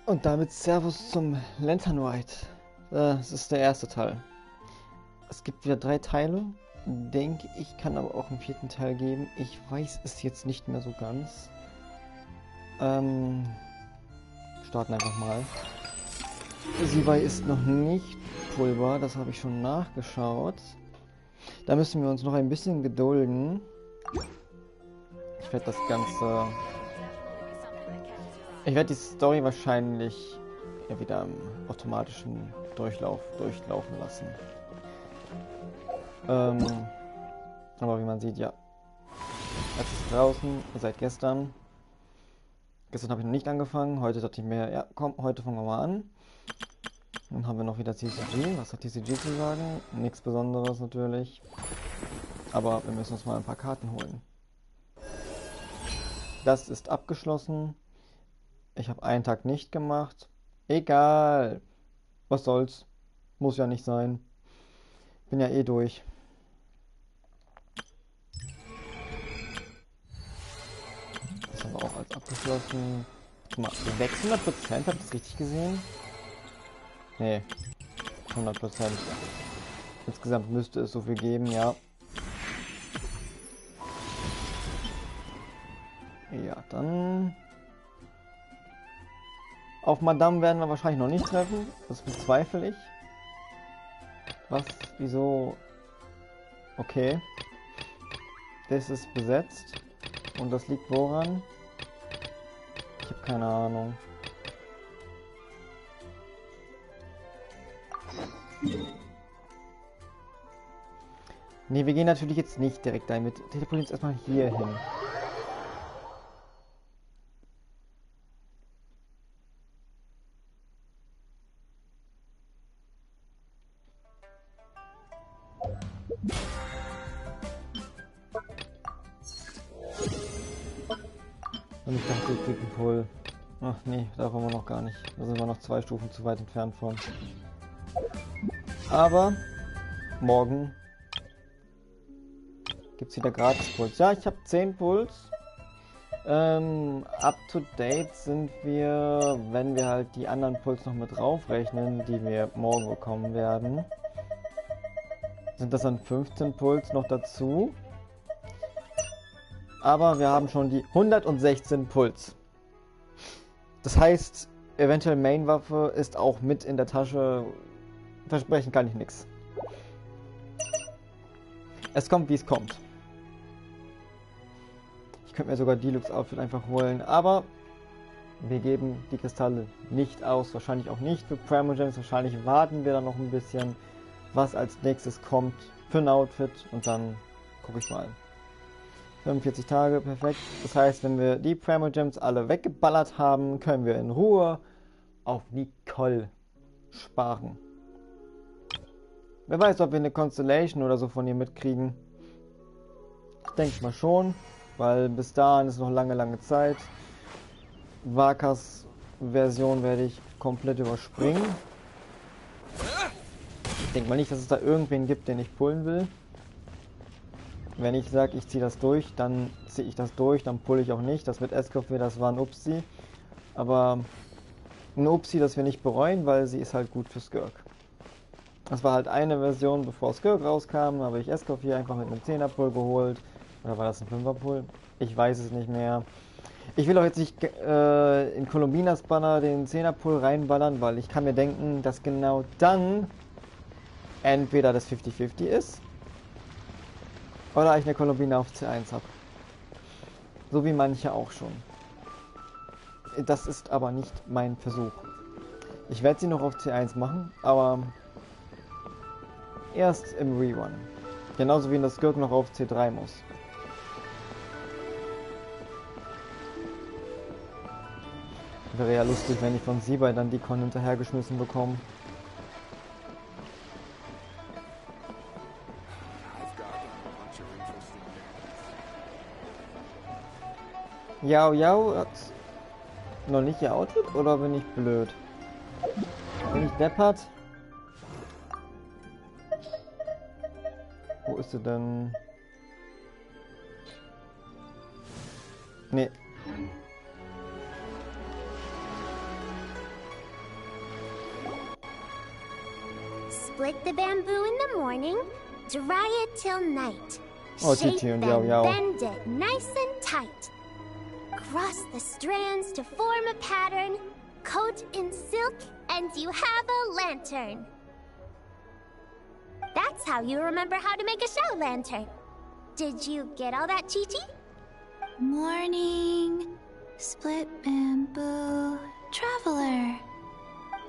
Und damit Servus zum Lanternrite. Das ist der erste Teil. Es gibt wieder 3 Teile. Denke ich, kann aber auch einen 4. Teil geben. Ich weiß es jetzt nicht mehr so ganz. Starten einfach mal. Sibai ist noch nicht Pulver, das habe ich schon nachgeschaut. Da müssen wir uns noch ein bisschen gedulden. Ich werde das Ganze... Ich werde die Story wahrscheinlich wieder im automatischen durchlaufen lassen. Aber wie man sieht, ja. Es ist draußen, seit gestern. Gestern habe ich noch nicht angefangen. Heute dachte ich mir, ja komm, heute fangen wir mal an. Dann haben wir noch wieder TCG. Was hat TCG zu sagen? Nichts Besonderes natürlich. Aber wir müssen uns mal ein paar Karten holen. Das ist abgeschlossen. Ich habe einen Tag nicht gemacht. Egal. Was soll's. Muss ja nicht sein. Bin ja eh durch. Das haben wir auch als abgeschlossen. Guck mal, 600%, habt ihr das richtig gesehen? Nee, 100%. Insgesamt müsste es so viel geben, ja. Ja, dann... Auf Madame werden wir wahrscheinlich noch nicht treffen. Das bezweifle ich. Was? Wieso? Okay. Das ist besetzt. Und das liegt woran? Ich habe keine Ahnung. Ne, wir gehen natürlich jetzt nicht direkt dahin. Wir teleportieren uns erstmal hier hin. Und ich dachte, ich krieg einen Pull. Ach nee, da wollen wir noch gar nicht. Da sind wir noch 2 Stufen zu weit entfernt von. Aber morgen gibt es wieder Gratis-Puls. Ja, ich habe 10 Puls. Up to date sind wir, wenn wir halt die anderen Puls noch mit draufrechnen, die wir morgen bekommen werden, sind das dann 15 Puls noch dazu. Aber wir haben schon die 116 Puls. Das heißt, eventuell Main-Waffe ist auch mit in der Tasche. Versprechen kann ich nichts. Es kommt, wie es kommt. Ich könnte mir sogar Deluxe-Outfit einfach holen, aber wir geben die Kristalle nicht aus. Wahrscheinlich auch nicht für Primogems. Wahrscheinlich warten wir dann noch ein bisschen, was als nächstes kommt für ein Outfit. Und dann gucke ich mal. 45 Tage, perfekt. Das heißt, wenn wir die Primogems alle weggeballert haben, können wir in Ruhe auf Nicole sparen. Wer weiß, ob wir eine Constellation oder so von ihr mitkriegen. Ich denke mal schon, weil bis dahin ist noch lange Zeit. Vakas Version werde ich komplett überspringen. Ich denke mal nicht, dass es da irgendwen gibt, den ich pullen will. Wenn ich sage, ich ziehe das durch, dann ziehe ich das durch, dann pulle ich auch nicht. Das mit Escoffier, das war ein Upsi. Aber ein Upsi, das wir nicht bereuen, weil sie ist halt gut für Skirk. Das war halt eine Version, bevor Skirk rauskam, habe ich Escoffier einfach mit einem 10er-Pull geholt. Oder war das ein 5er-Pull? Ich weiß es nicht mehr. Ich will auch jetzt nicht in Columbinas Banner den 10er-Pull reinballern, weil ich kann mir denken, dass genau dann entweder das 50-50 ist oder ich eine Columbina auf C1 habe. So wie manche auch schon. Das ist aber nicht mein Versuch. Ich werde sie noch auf C1 machen, aber erst im Rerun. Genauso wie das Skirk noch auf C3 muss. Wäre ja lustig, wenn ich von Sibai dann die Con hinterhergeschmissen bekomme. Yao Yao hat noch nicht ihr Outfit oder bin ich blöd? Bin ich deppert? Wo ist sie denn? Nee. split the bamboo in the morning, dry it till night. Oh, Shape Titi und and Yao Yao. bend it nice and tight. Cross the strands to form a pattern, coat in silk, and you have a lantern. That's how you remember how to make a show lantern. Did you get all that, Chi-Chi? Morning, split bamboo, traveler.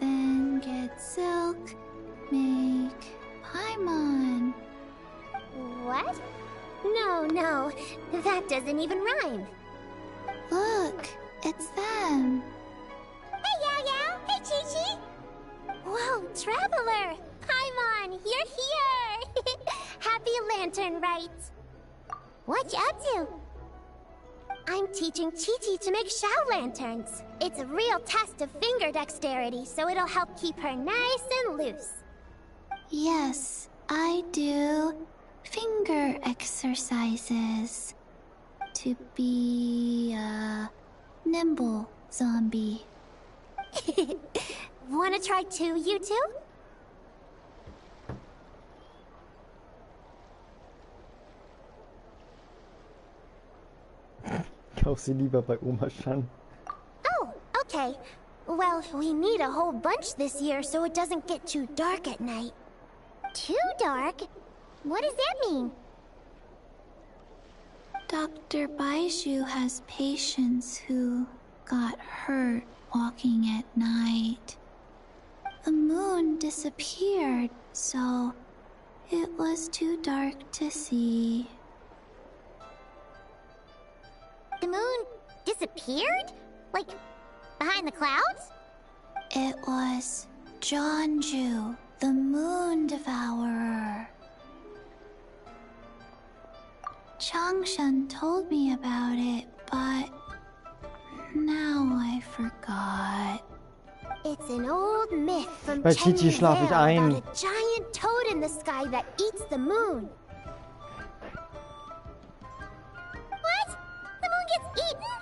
Then get silk, make paimon. What? No, that doesn't even rhyme. Look, it's them. Hey, Yao Yao! Hey, Chi-Chi! Whoa, Traveler! Paimon, you're here! Happy Lanternrite! What you up to? I'm teaching Chi-Chi to make Shao lanterns. It's a real test of finger dexterity, so it'll help keep her nice and loose. Yes, I do finger exercises to be a nimble zombie. Wanna try too, you two? Kauf sie lieber bei Oma Shan. Oh, okay. Well, we need a whole bunch this year so it doesn't get too dark at night. Too dark? What does that mean? Dr. Baiju has patients who got hurt walking at night. The moon disappeared, so it was too dark to see. The moon disappeared? Like, behind the clouds? It was Jeonju, the moon devourer. Changshan told me about it, but now I forgot. It's an old myth from Bei Chi-Chi schlaf ich ein. about a giant toad in the sky that eats the moon. What? The moon gets eaten?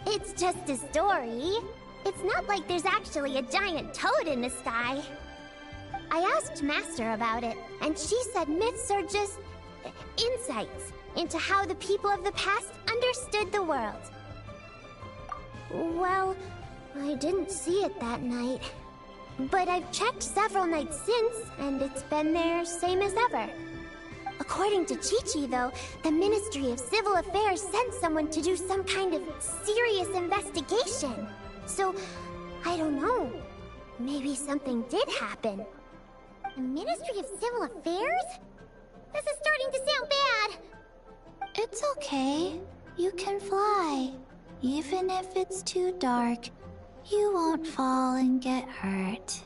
It's just a story. It's not like there's actually a giant toad in the sky. I asked Master about it, and she said myths are just insights into how the people of the past understood the world. Well, I didn't see it that night. But I've checked several nights since, and it's been there same as ever. According to Chi-Chi, though, the Ministry of Civil Affairs sent someone to do some kind of serious investigation. So, I don't know. Maybe something did happen. The Ministry of Civil Affairs? This is starting to sound bad. It's okay. You can fly. Even if it's too dark, you won't fall and get hurt.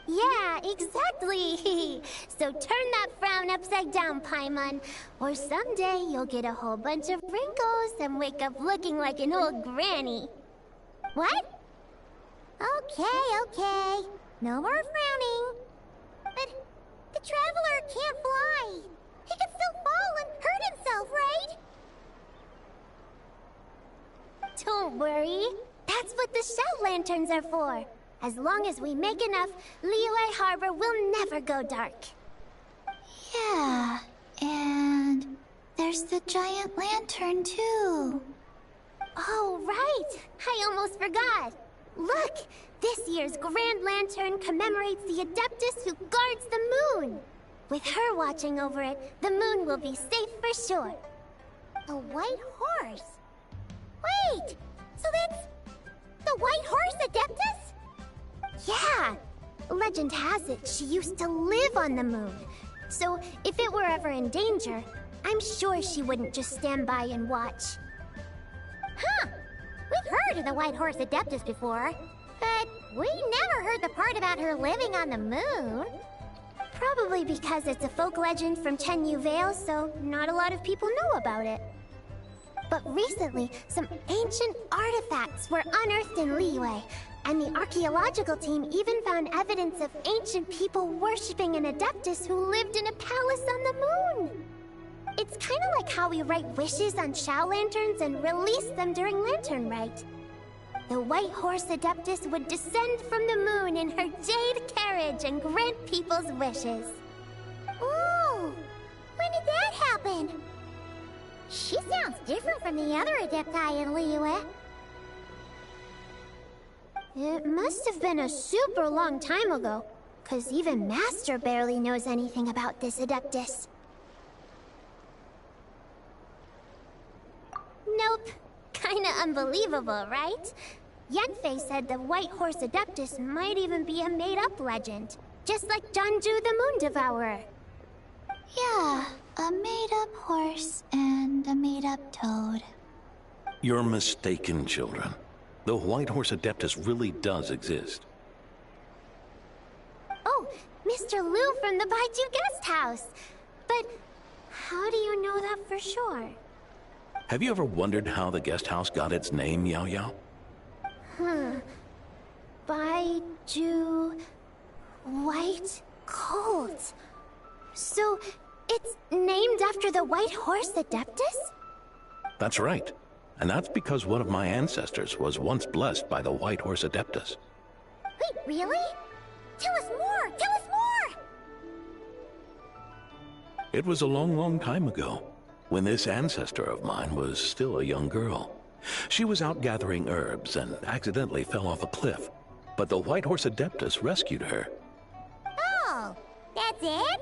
Yeah, exactly. So turn that frown upside down, Paimon. Or someday you'll get a whole bunch of wrinkles and wake up looking like an old granny. What? Okay. No more frowning. But the Traveler can't fly. He could still fall and hurt himself, right? Don't worry. That's what the Shao lanterns are for. As long as we make enough, Liyue Harbor will never go dark. Yeah, and there's the giant lantern too. Oh, right! I almost forgot! Look! This year's Grand Lantern commemorates the Adeptus who guards the moon! With her watching over it, the moon will be safe for sure. The White Horse? Wait! So that's... the White Horse Adeptus? Yeah! Legend has it she used to live on the moon. So if it were ever in danger, I'm sure she wouldn't just stand by and watch. Huh! We've heard of the White Horse Adeptus before, but we never heard the part about her living on the moon. Probably because it's a folk legend from Tenyu Vale, so not a lot of people know about it. But recently, some ancient artifacts were unearthed in Liyue, and the archaeological team even found evidence of ancient people worshipping an Adeptus who lived in a palace on the moon. It's kind of like how we write wishes on Shao lanterns and release them during Lanternrite. the White Horse Adeptus would descend from the moon in her jade carriage and grant people's wishes. Ooh! When did that happen? She sounds different from the other Adepti in Liyue. It must have been a super long time ago, 'cause even Master barely knows anything about this Adeptus. Nope. Kinda unbelievable, right? Yenfei said the White Horse Adeptus might even be a made-up legend, just like Janju the Moon Devourer. Yeah, a made-up horse and a made-up toad. You're mistaken, children. The White Horse Adeptus really does exist. Oh, Mr. Liu from the Baiju Guest House. But how do you know that for sure? Have you ever wondered how the guest house got its name, Yao Yao? Baiju... White Colt. So, it's named after the White Horse Adeptus? That's right. And that's because one of my ancestors was once blessed by the White Horse Adeptus. Wait, really? Tell us more! Tell us more! It was a long, long time ago, when this ancestor of mine was still a young girl. She was out gathering herbs and accidentally fell off a cliff, but the White Horse Adeptus rescued her. Oh, that's it?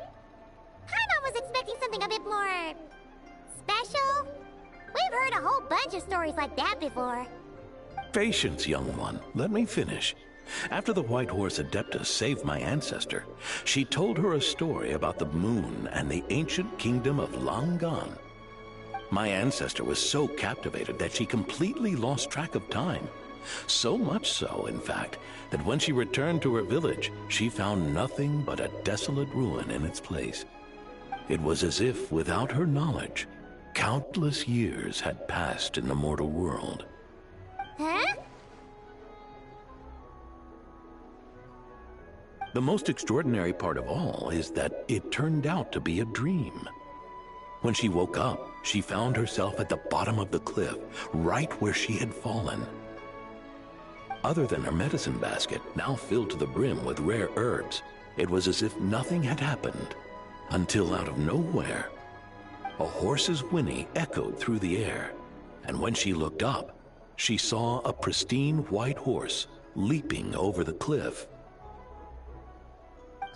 I was expecting something a bit more... special? We've heard a whole bunch of stories like that before. Patience, young one. Let me finish. After the White Horse Adeptus saved my ancestor, she told her a story about the moon and the ancient kingdom of Langan. My ancestor was so captivated that she completely lost track of time. So much so, in fact, that when she returned to her village, she found nothing but a desolate ruin in its place. It was as if, without her knowledge, countless years had passed in the mortal world. Huh? The most extraordinary part of all is that it turned out to be a dream. When she woke up, she found herself at the bottom of the cliff, right where she had fallen. Other than her medicine basket, now filled to the brim with rare herbs, it was as if nothing had happened, until out of nowhere, a horse's whinny echoed through the air, and when she looked up, she saw a pristine white horse leaping over the cliff.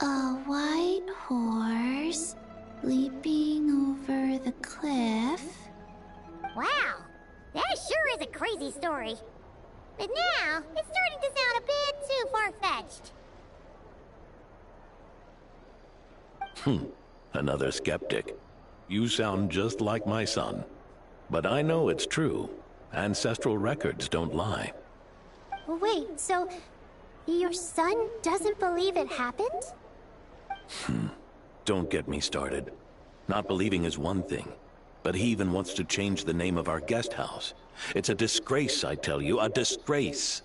A white horse leaping over the cliff? Wow, that sure is a crazy story. But now, it's starting to sound a bit too far-fetched. Another skeptic. You sound just like my son. But I know it's true. Ancestral records don't lie. Wait, so your son doesn't believe it happened? Don't get me started. Not believing is one thing, but he even wants to change the name of our guest house. It's a disgrace, I tell you, a disgrace.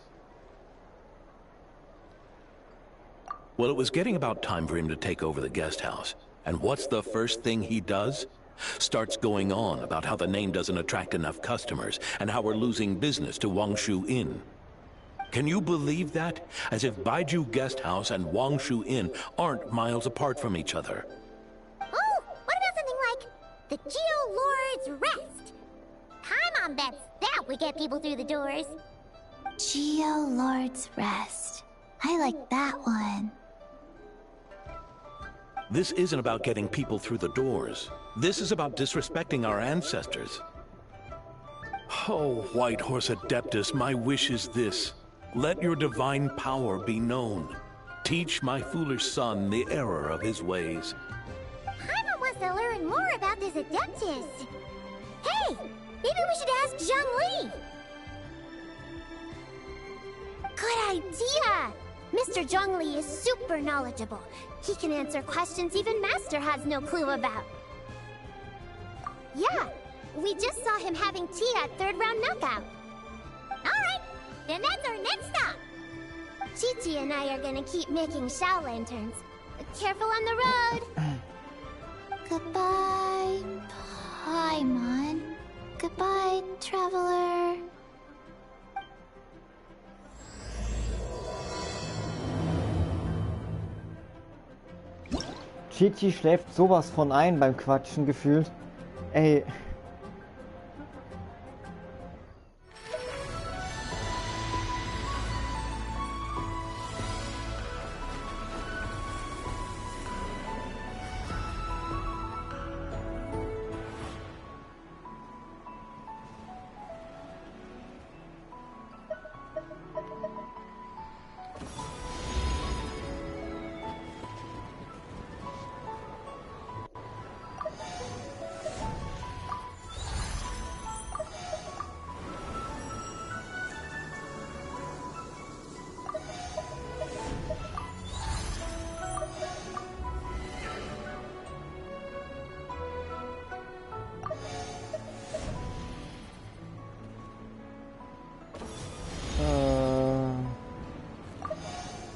Well, it was getting about time for him to take over the guest house. And what's the first thing he does? Starts going on about how the name doesn't attract enough customers and how we're losing business to Wangshu Inn. Can you believe that? As if Baiju Guest House and Wangshu Inn aren't miles apart from each other. Oh, what about something like the Geo Lord's Rest? Paimon bets that would get people through the doors. Geo Lord's Rest. I like that one. This isn't about getting people through the doors. This is about disrespecting our ancestors. Oh, White Horse Adeptus, my wish is this. Let your divine power be known. Teach my foolish son the error of his ways. Paimon wants to learn more about this Adeptus. Hey, maybe we should ask Zhongli. Good idea! Mr. Zhongli is super knowledgeable. He can answer questions even Master has no clue about. Yeah, we just saw him having tea at third round knockout. Alright, then that's our next stop. Chi-Chi and I are gonna keep making Shao lanterns. Careful on the road. Goodbye, Paimon. Goodbye, traveler. Chichi schläft sowas von ein beim Quatschen gefühlt. Ey.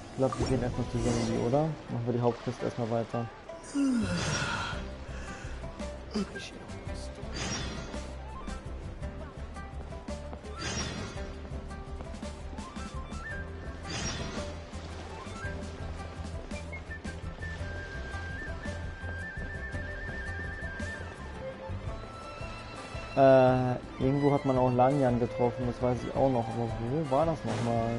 Ich glaube, wir gehen erstmal zu Zombie, oder? Machen wir die Hauptquest erstmal weiter. Irgendwo hat man auch Lanyan getroffen, das weiß ich auch noch, aber wo war das nochmal?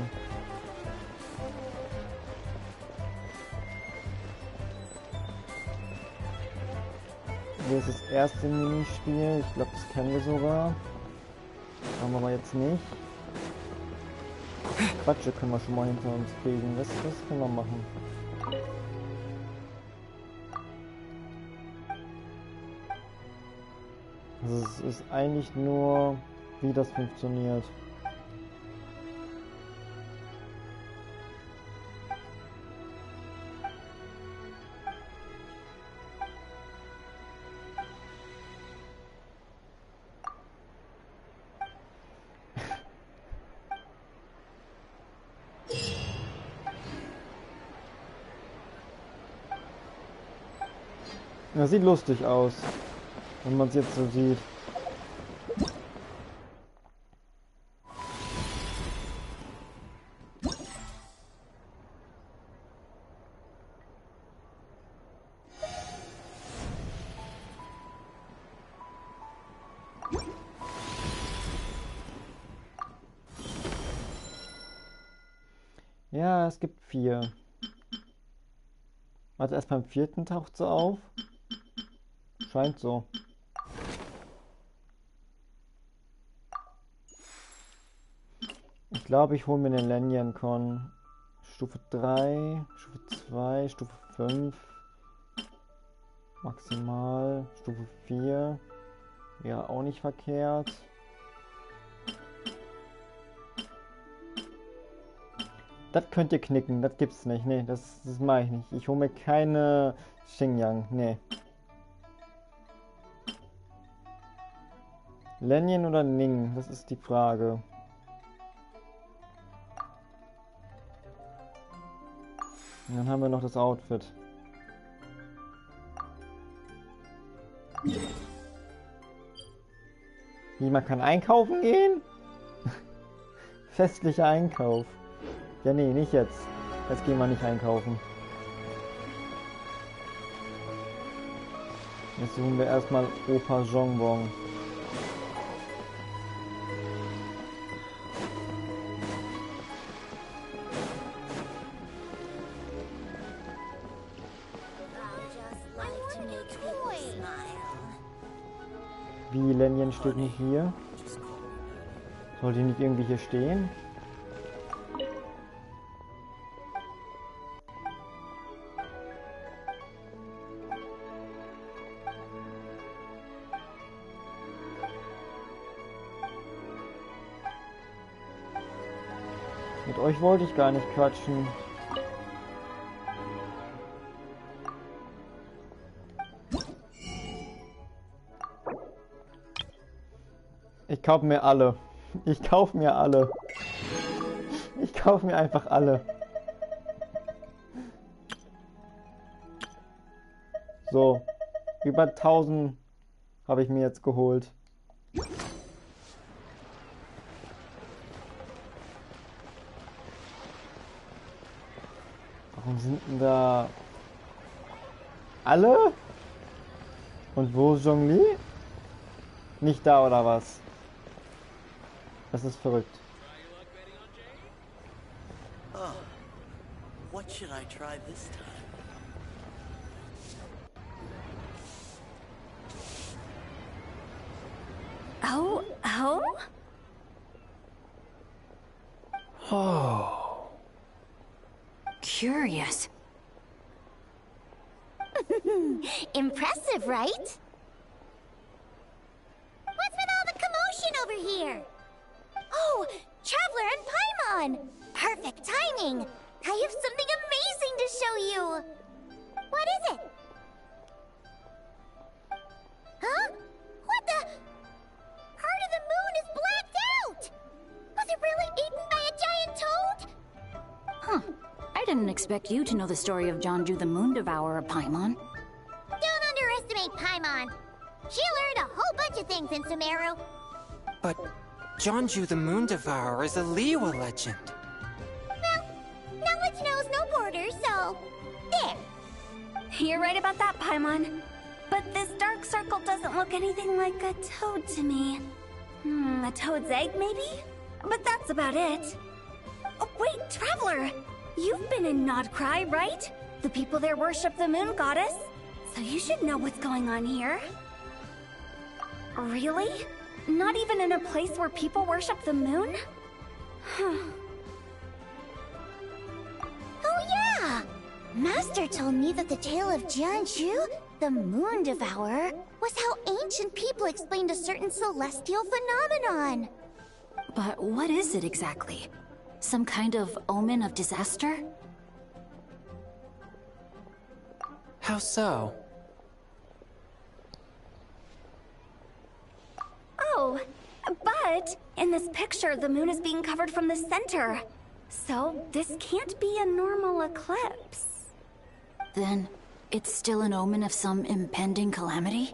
Hier ist das erste Minispiel, ich glaube, das kennen wir sogar. Haben wir aber jetzt nicht. Quatsche können wir schon mal hinter uns kriegen, das können wir machen. Also es ist eigentlich nur, wie das funktioniert. Das sieht lustig aus, wenn man es jetzt so sieht. Ja, es gibt 4. Warte, erst beim 4. taucht sie auf. Scheint so. Ich glaube, ich hole mir den Lantern. Stufe 3, Stufe 2, Stufe 5. Maximal. Stufe 4. Wäre auch nicht verkehrt. Das könnt ihr knicken, das gibt's nicht. Nee, das mache ich nicht. Ich hole mir keine Xinjiang. Nee. Lantern oder Ning? Das ist die Frage. Und dann haben wir noch das Outfit. Wie, man kann einkaufen gehen? Festlicher Einkauf. Ja, nee, nicht jetzt. Jetzt gehen wir nicht einkaufen. Jetzt suchen wir erstmal Opa Jongbong. Wie, Lantern steht nicht hier? Soll die nicht irgendwie hier stehen? Mit euch wollte ich gar nicht quatschen. Ich kaufe mir alle. Ich kaufe mir alle. Ich kaufe mir einfach alle. So. Über 1000 habe ich mir jetzt geholt. Warum sind denn da... Alle? Und wo ist Zhongli? Nicht da oder was? Das ist verrückt. Oh, what should I try this time? Oh? Oh. Curious. Impressive, right? What's with all the commotion over here? Oh, Traveler and Paimon! Perfect timing! I have something amazing to show you! What is it? Huh? What the? Part of the moon is blacked out! Was it really eaten by a giant toad? Huh. I didn't expect you to know the story of Jonju the Moon Devourer, Paimon. Don't underestimate Paimon. She learned a whole bunch of things in Sumeru. But Jonju the Moon Devourer is a Liyue legend. Well, knowledge knows no borders, so... there. You're right about that, Paimon. But this dark circle doesn't look anything like a toad to me. A toad's egg, maybe? But that's about it. Oh, wait, Traveler! You've been in Nodcry, right? The people there worship the moon goddess. So you should know what's going on here. Really? Not even in a place where people worship the moon? Oh yeah! Master told me that the tale of Jianzhu, the Moon Devourer, was how ancient people explained a certain celestial phenomenon. But what is it exactly? Some kind of omen of disaster? How so? Oh, but in this picture, the moon is being covered from the center. So this can't be a normal eclipse. Then it's still an omen of some impending calamity?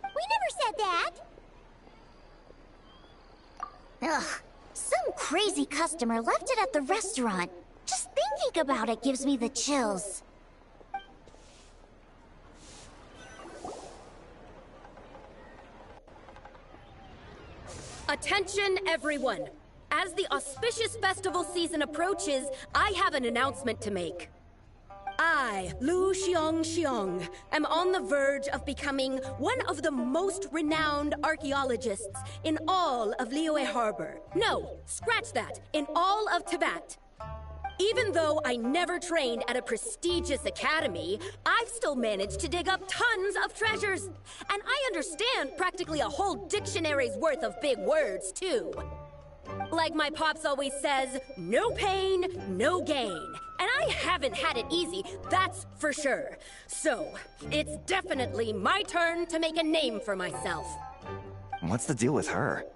We never said that! Ugh, some crazy customer left it at the restaurant. Just thinking about it gives me the chills. Attention, everyone! As the auspicious festival season approaches, I have an announcement to make. I, Lu Xiong, am on the verge of becoming one of the most renowned archaeologists in all of Liyue Harbor. No, scratch that, in all of Tibet. Even though I never trained at a prestigious academy, I've still managed to dig up tons of treasures. And I understand practically a whole dictionary's worth of big words, too. Like my pops always says, no pain, no gain. And I haven't had it easy, that's for sure. So, it's definitely my turn to make a name for myself. What's the deal with her?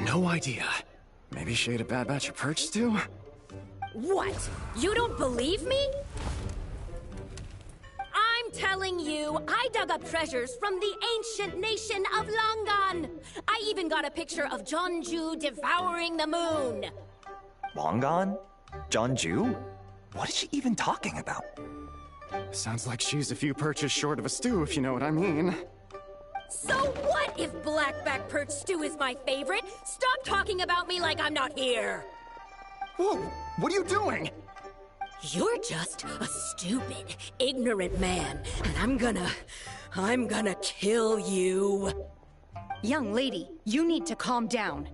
No idea. Maybe she ate a bad batch of perch stew? What? You don't believe me? I'm telling you, I dug up treasures from the ancient nation of Longan. I even got a picture of Jonju devouring the moon. Longan? Jonju? What is she even talking about? Sounds like she's a few perches short of a stew, if you know what I mean. So what if blackback perch stew is my favorite? Stop talking about me like I'm not here. Whoa! What are you doing? You're just a stupid, ignorant man, and I'm gonna kill you. Young lady, you need to calm down.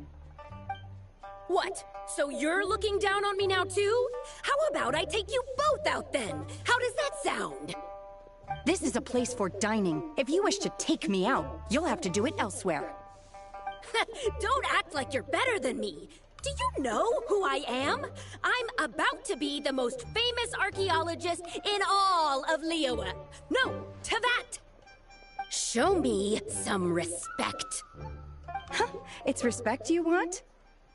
What? So you're looking down on me now too? How about I take you both out then? How does that sound? This is a place for dining. If you wish to take me out, you'll have to do it elsewhere. Don't act like you're better than me. Do you know who I am? I'm about to be the most famous archaeologist in all of Liyue. No, Tibet. Show me some respect. It's respect you want?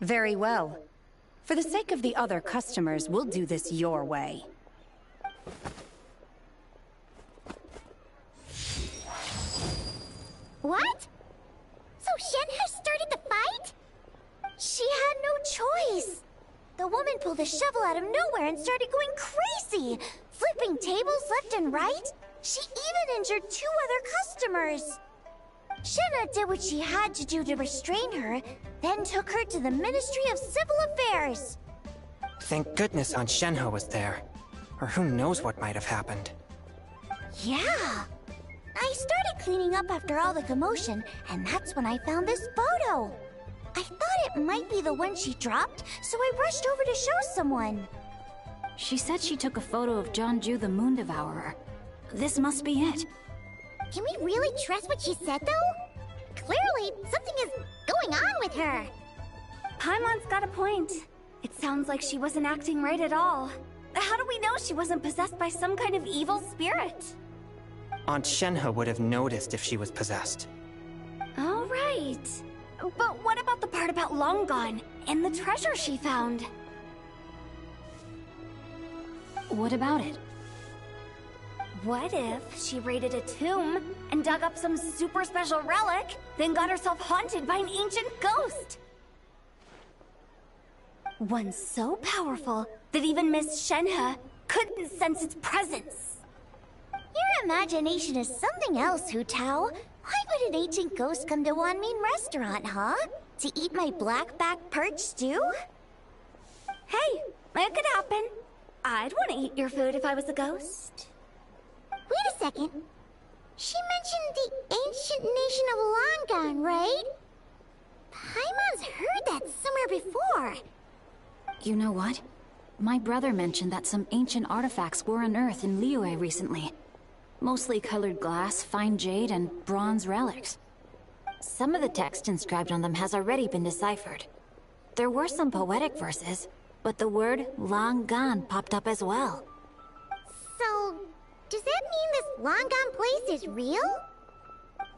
Very well. For the sake of the other customers, we'll do this your way. What? So Shen has started the fight? She had no choice. The woman pulled a shovel out of nowhere and started going crazy, flipping tables left and right. and injured 2 other customers. Shenhe did what she had to do to restrain her, then took her to the Ministry of Civil Affairs. Thank goodness Aunt Shenhe was there. Or who knows what might have happened. Yeah. I started cleaning up after all the commotion, and that's when I found this photo. I thought it might be the one she dropped, so I rushed over to show someone. She said she took a photo of Jeonju the Moon Devourer. This must be it. Can we really trust what she said, though? Clearly, something is going on with her. Paimon's got a point. It sounds like she wasn't acting right at all. How do we know she wasn't possessed by some kind of evil spirit? Aunt Shenhe would have noticed if she was possessed. All right. But what about the part about Long Gone and the treasure she found? What about it? What if she raided a tomb and dug up some super special relic, then got herself haunted by an ancient ghost? One so powerful that even Miss Shenhe couldn't sense its presence. Your imagination is something else, Hu Tao. Why would an ancient ghost come to Wanmin restaurant, huh? To eat my blackback perch stew? Hey, it could happen. I'd want to eat your food if I was a ghost. Wait a second. She mentioned the ancient nation of Longon, right? Paimon's heard that somewhere before. You know what? My brother mentioned that some ancient artifacts were unearthed in Liyue recently. Mostly colored glass, fine jade, and bronze relics. Some of the text inscribed on them has already been deciphered. There were some poetic verses, but the word long gone popped up as well. So, does that mean this long gone place is real?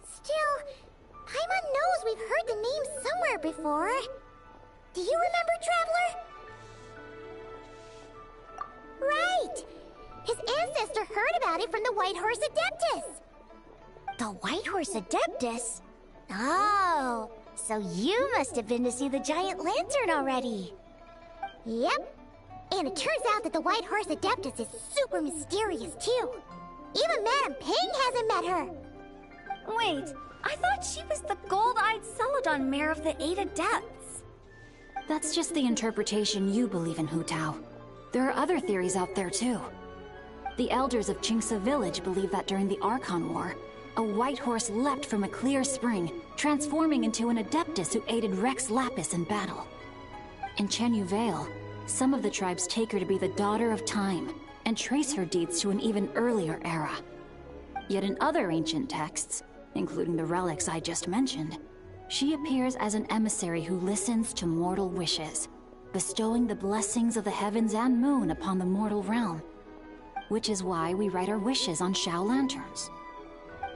Still, Paimon knows we've heard the name somewhere before. Do you remember, Traveler? Right! His ancestor heard about it from the White Horse Adeptus! The White Horse Adeptus? Oh, so you must have been to see the giant lantern already. Yep. And it turns out that the White Horse Adeptus is super mysterious, too. Even Madame Ping hasn't met her. Wait, I thought she was the gold-eyed Celadon mare of the 8 Adepts. That's just the interpretation you believe in, Hu Tao. There are other theories out there, too. The elders of Qingce village believe that during the Archon War, a white horse leapt from a clear spring, transforming into an Adeptus who aided Rex Lapis in battle. In Chenyu Vale, some of the tribes take her to be the daughter of time, and trace her deeds to an even earlier era. Yet in other ancient texts, including the relics I just mentioned, she appears as an emissary who listens to mortal wishes, bestowing the blessings of the heavens and moon upon the mortal realm. Which is why we write our wishes on Shao lanterns.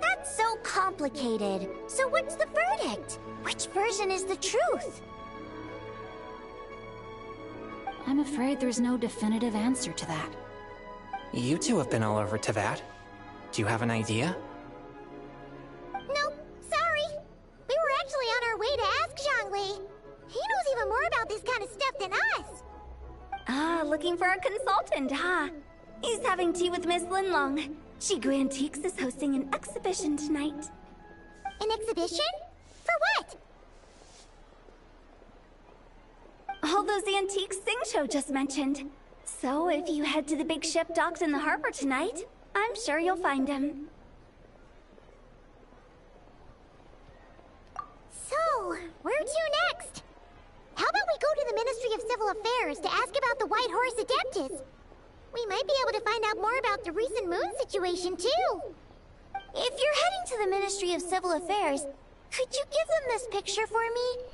That's so complicated. So what's the verdict? Which version is the truth? I'm afraid there's no definitive answer to that. You two have been all over Teyvat. Do you have an idea? Nope, sorry. We were actually on our way to ask Zhongli. He knows even more about this kind of stuff than us. Ah, looking for a consultant, huh? He's having tea with Miss Linlong. Shigu Antiques is hosting an exhibition tonight. An exhibition? For what? All those antiques Sing Show just mentioned. So if you head to the big ship docked in the harbor tonight, I'm sure you'll find him. So, where to next? How about we go to the Ministry of Civil Affairs to ask about the White Horse Adeptus? We might be able to find out more about the recent moon situation, too. If you're heading to the Ministry of Civil Affairs, could you give them this picture for me?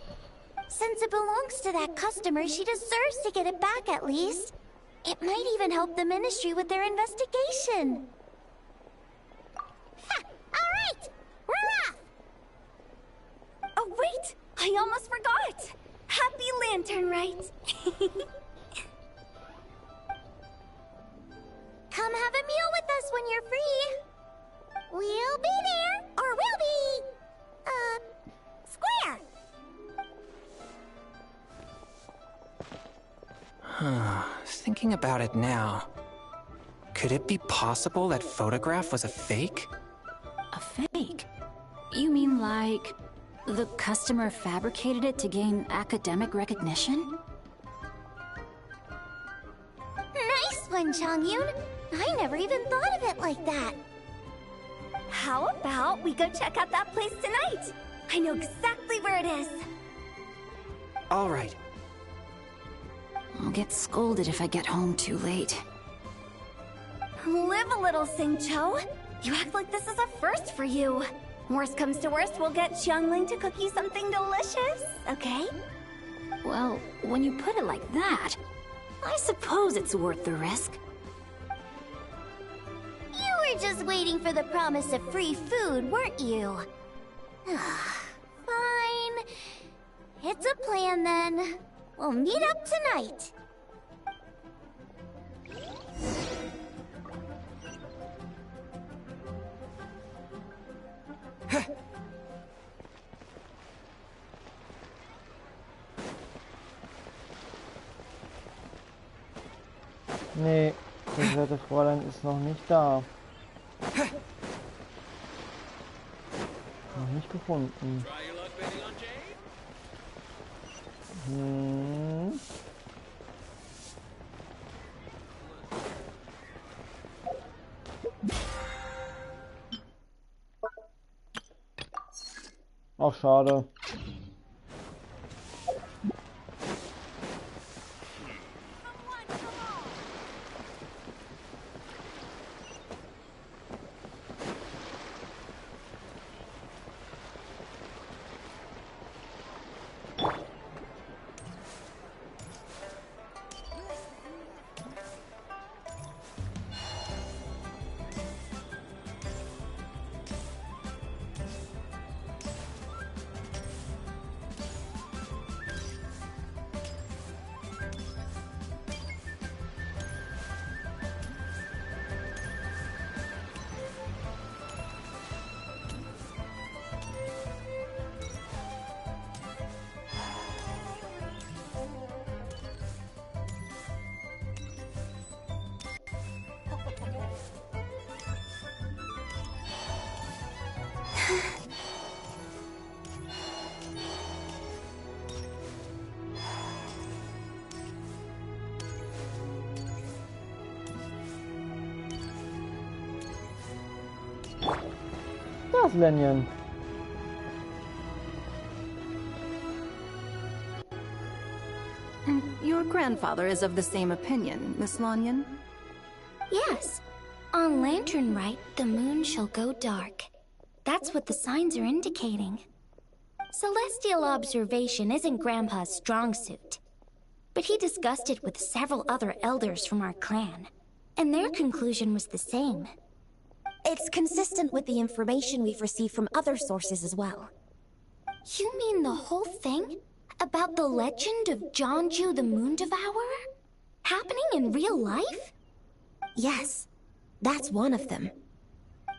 Since it belongs to that customer, she deserves to get it back at least. It might even help the Ministry with their investigation. Ha! Alright! We're off! Oh wait! I almost forgot! Happy Lanternrite! Come have a meal with us when you're free. We'll be there, or we'll be... square. Thinking about it now, could it be possible that photograph was a fake? A fake? You mean like the customer fabricated it to gain academic recognition? Nice one, Chongyun. I never even thought of it like that. How about we go check out that place tonight? I know exactly where it is. All right. I'll get scolded if I get home too late. Live a little, Singcho. You act like this is a first for you. Worst comes to worst, we'll get Xiangling to cook you something delicious, okay? Well, when you put it like that, I suppose it's worth the risk. You were just waiting for the promise of free food, weren't you? Fine. It's a plan then. We'll meet up tonight. Nee, das werte Fräulein ist noch nicht da. Noch nicht gefunden. Ach, schade. Das Lenjen. Your grandfather is of the same opinion, Miss Lanyan? Yes. On Lanternrite, the moon shall go dark. That's what the signs are indicating. Celestial observation isn't Grandpa's strong suit. But he discussed it with several other elders from our clan, and their conclusion was the same. It's consistent with the information we've received from other sources as well. You mean the whole thing? About the legend of Jeonju the Moon Devourer? Happening in real life? Yes, that's one of them.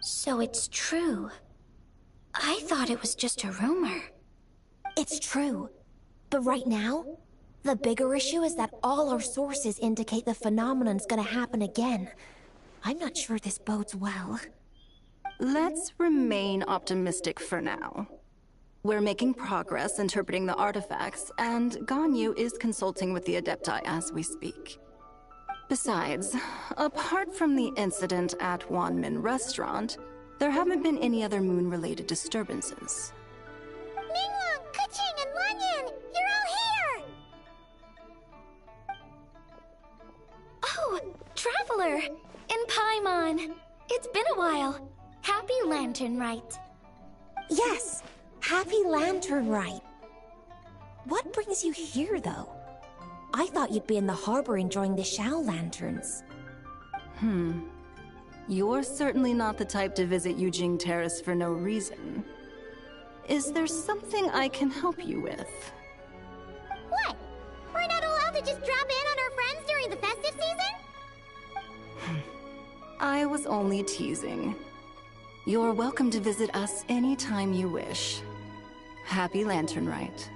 So it's true. I thought it was just a rumor. It's true. But right now, the bigger issue is that all our sources indicate the phenomenon's gonna happen again. I'm not sure this bodes well. Let's remain optimistic for now. We're making progress interpreting the artifacts, and Ganyu is consulting with the Adepti as we speak. Besides, apart from the incident at Wanmin Restaurant, there haven't been any other moon-related disturbances. Ningguang, Keqing, and Lanyan! You're all here! Oh, Traveler! And Paimon! It's been a while. Happy Lanternrite. Yes! Happy Lanternrite. What brings you here, though? I thought you'd be in the harbor enjoying the Shao lanterns. You're certainly not the type to visit Yujing Terrace for no reason. Is there something I can help you with? What? We're not allowed to just drop in on our friends during the festive season? I was only teasing. You're welcome to visit us anytime you wish. Happy Lanternrite.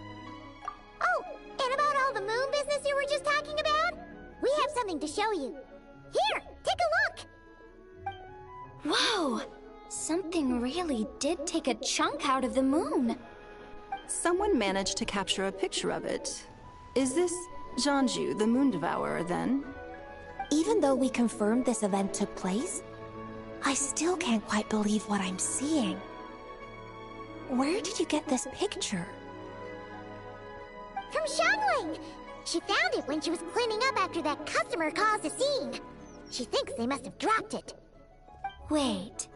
Oh, and about all the moon business you were just talking about? We have something to show you. Here, take a look! Whoa! Something really did take a chunk out of the moon. Someone managed to capture a picture of it. Is this Jianju, the Moon Devourer, then? Even though we confirmed this event took place, I still can't quite believe what I'm seeing. Where did you get this picture? From Shanling! She found it when she was cleaning up after that customer caused a scene. She thinks they must have dropped it. Wait,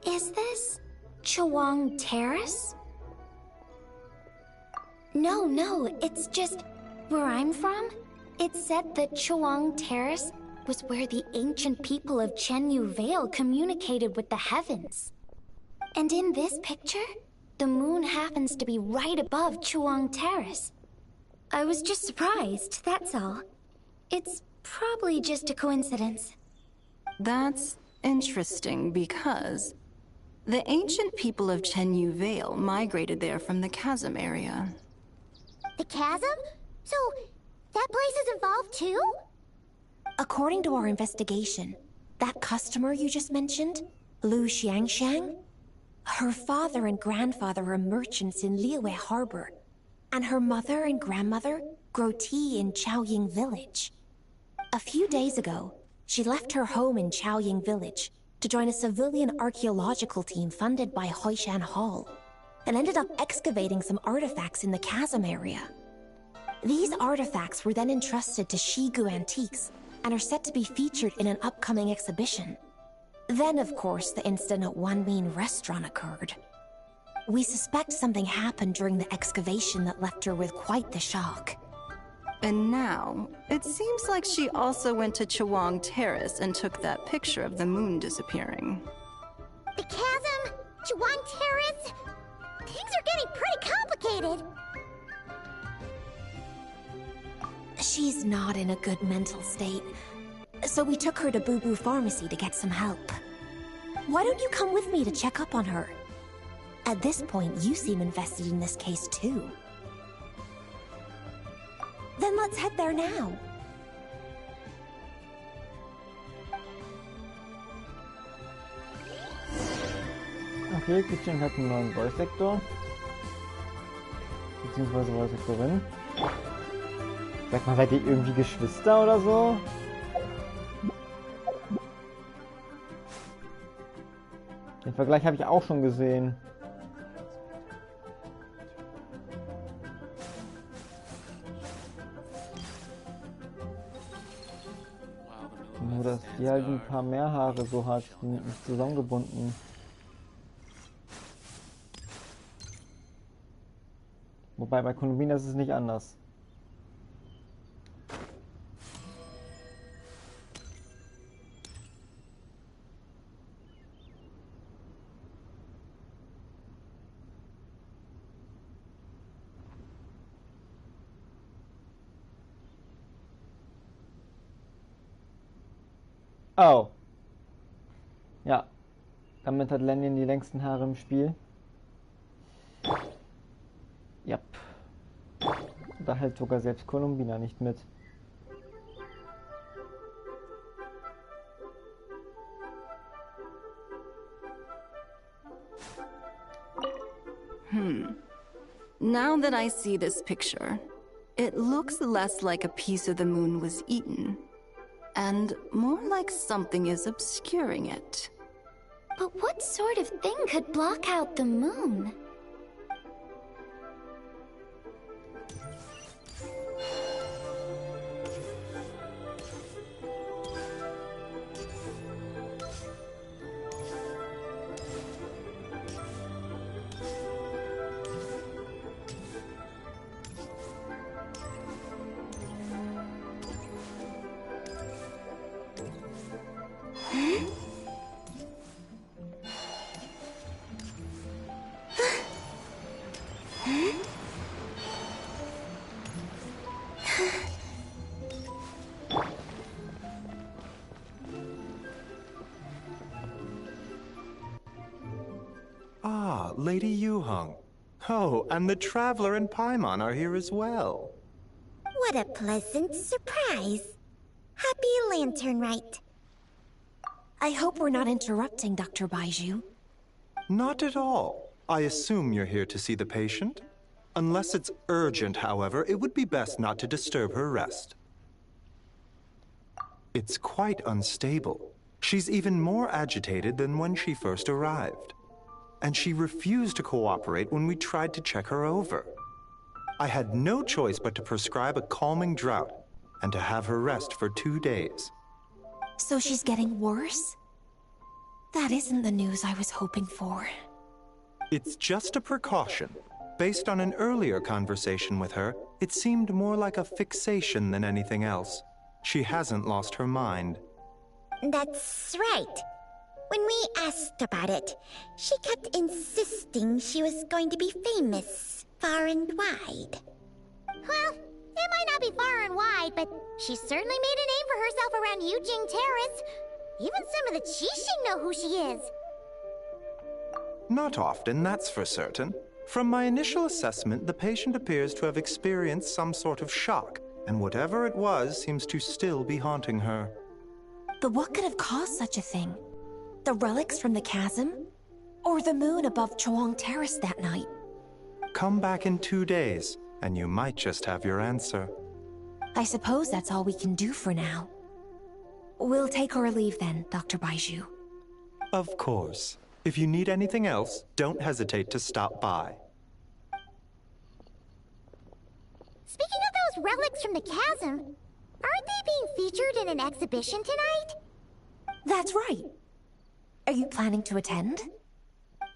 is this Chawang Terrace? No, it's just where I'm from. It said that Chawang Terrace was where the ancient people of Chenyu Vale communicated with the heavens. And in this picture, the moon happens to be right above Chawang Terrace. I was just surprised, that's all. It's probably just a coincidence. That's interesting because the ancient people of Chenyu Vale migrated there from the chasm area. The chasm? So, that place is involved too? According to our investigation, that customer you just mentioned, Lu Xiangxiang, her father and grandfather are merchants in Liyue Harbor, and her mother and grandmother grow tea in Chaoying Village. A few days ago, she left her home in Chaoying Village to join a civilian archaeological team funded by Hoishan Hall, and ended up excavating some artifacts in the chasm area. These artifacts were then entrusted to Shigu Antiques, and are set to be featured in an upcoming exhibition. Then, of course, the incident at Wanmin Restaurant occurred. We suspect something happened during the excavation that left her with quite the shock. And now, it seems like she also went to Chawang Terrace and took that picture of the moon disappearing. The chasm? Chawang Terrace? Things are getting pretty complicated. She's not in a good mental state, so we took her to Boo Boo Pharmacy to get some help. Why don't you come with me to check up on her? At this point, you seem invested in this case too. Then let's head there now. Okay, Kitchen hat einen neuen Voice-Sektor. Beziehungsweise Voice-Sektorin. Sag mal, seid ihr irgendwie Geschwister oder so? Den Vergleich habe ich auch schon gesehen. Nur, dass die halt ein paar mehr Haare so hat, die sind nicht zusammengebunden. Wobei bei Columbina ist es nicht anders. Oh. Ja. Damit hat Lanyon die längsten Haare im Spiel. Yep. Da hält sogar selbst Columbina nicht mit. Now that I see this picture, it looks less like a piece of the moon was eaten, and more like something is obscuring it. But what sort of thing could block out the moon? Ah, Lady Yuheng. Oh, and the Traveler and Paimon are here as well. What a pleasant surprise. Happy Lanternrite. I hope we're not interrupting, Dr. Baiju. Not at all. I assume you're here to see the patient? Unless it's urgent, however, it would be best not to disturb her rest. It's quite unstable. She's even more agitated than when she first arrived. And she refused to cooperate when we tried to check her over. I had no choice but to prescribe a calming draught and to have her rest for 2 days. So she's getting worse? That isn't the news I was hoping for. It's just a precaution. Based on an earlier conversation with her, it seemed more like a fixation than anything else. She hasn't lost her mind. That's right. When we asked about it, she kept insisting she was going to be famous far and wide. Well, it might not be far and wide, but she certainly made a name for herself around Yujing Terrace. Even some of the Qixing know who she is. Not often, that's for certain. From my initial assessment, the patient appears to have experienced some sort of shock, and whatever it was seems to still be haunting her. But what could have caused such a thing? The relics from the chasm? Or the moon above Chuang Terrace that night? Come back in 2 days, and you might just have your answer. I suppose that's all we can do for now. We'll take our leave then, Dr. Baizhu. Of course. If you need anything else, don't hesitate to stop by. Speaking of those relics from the chasm, aren't they being featured in an exhibition tonight? That's right. Are you planning to attend?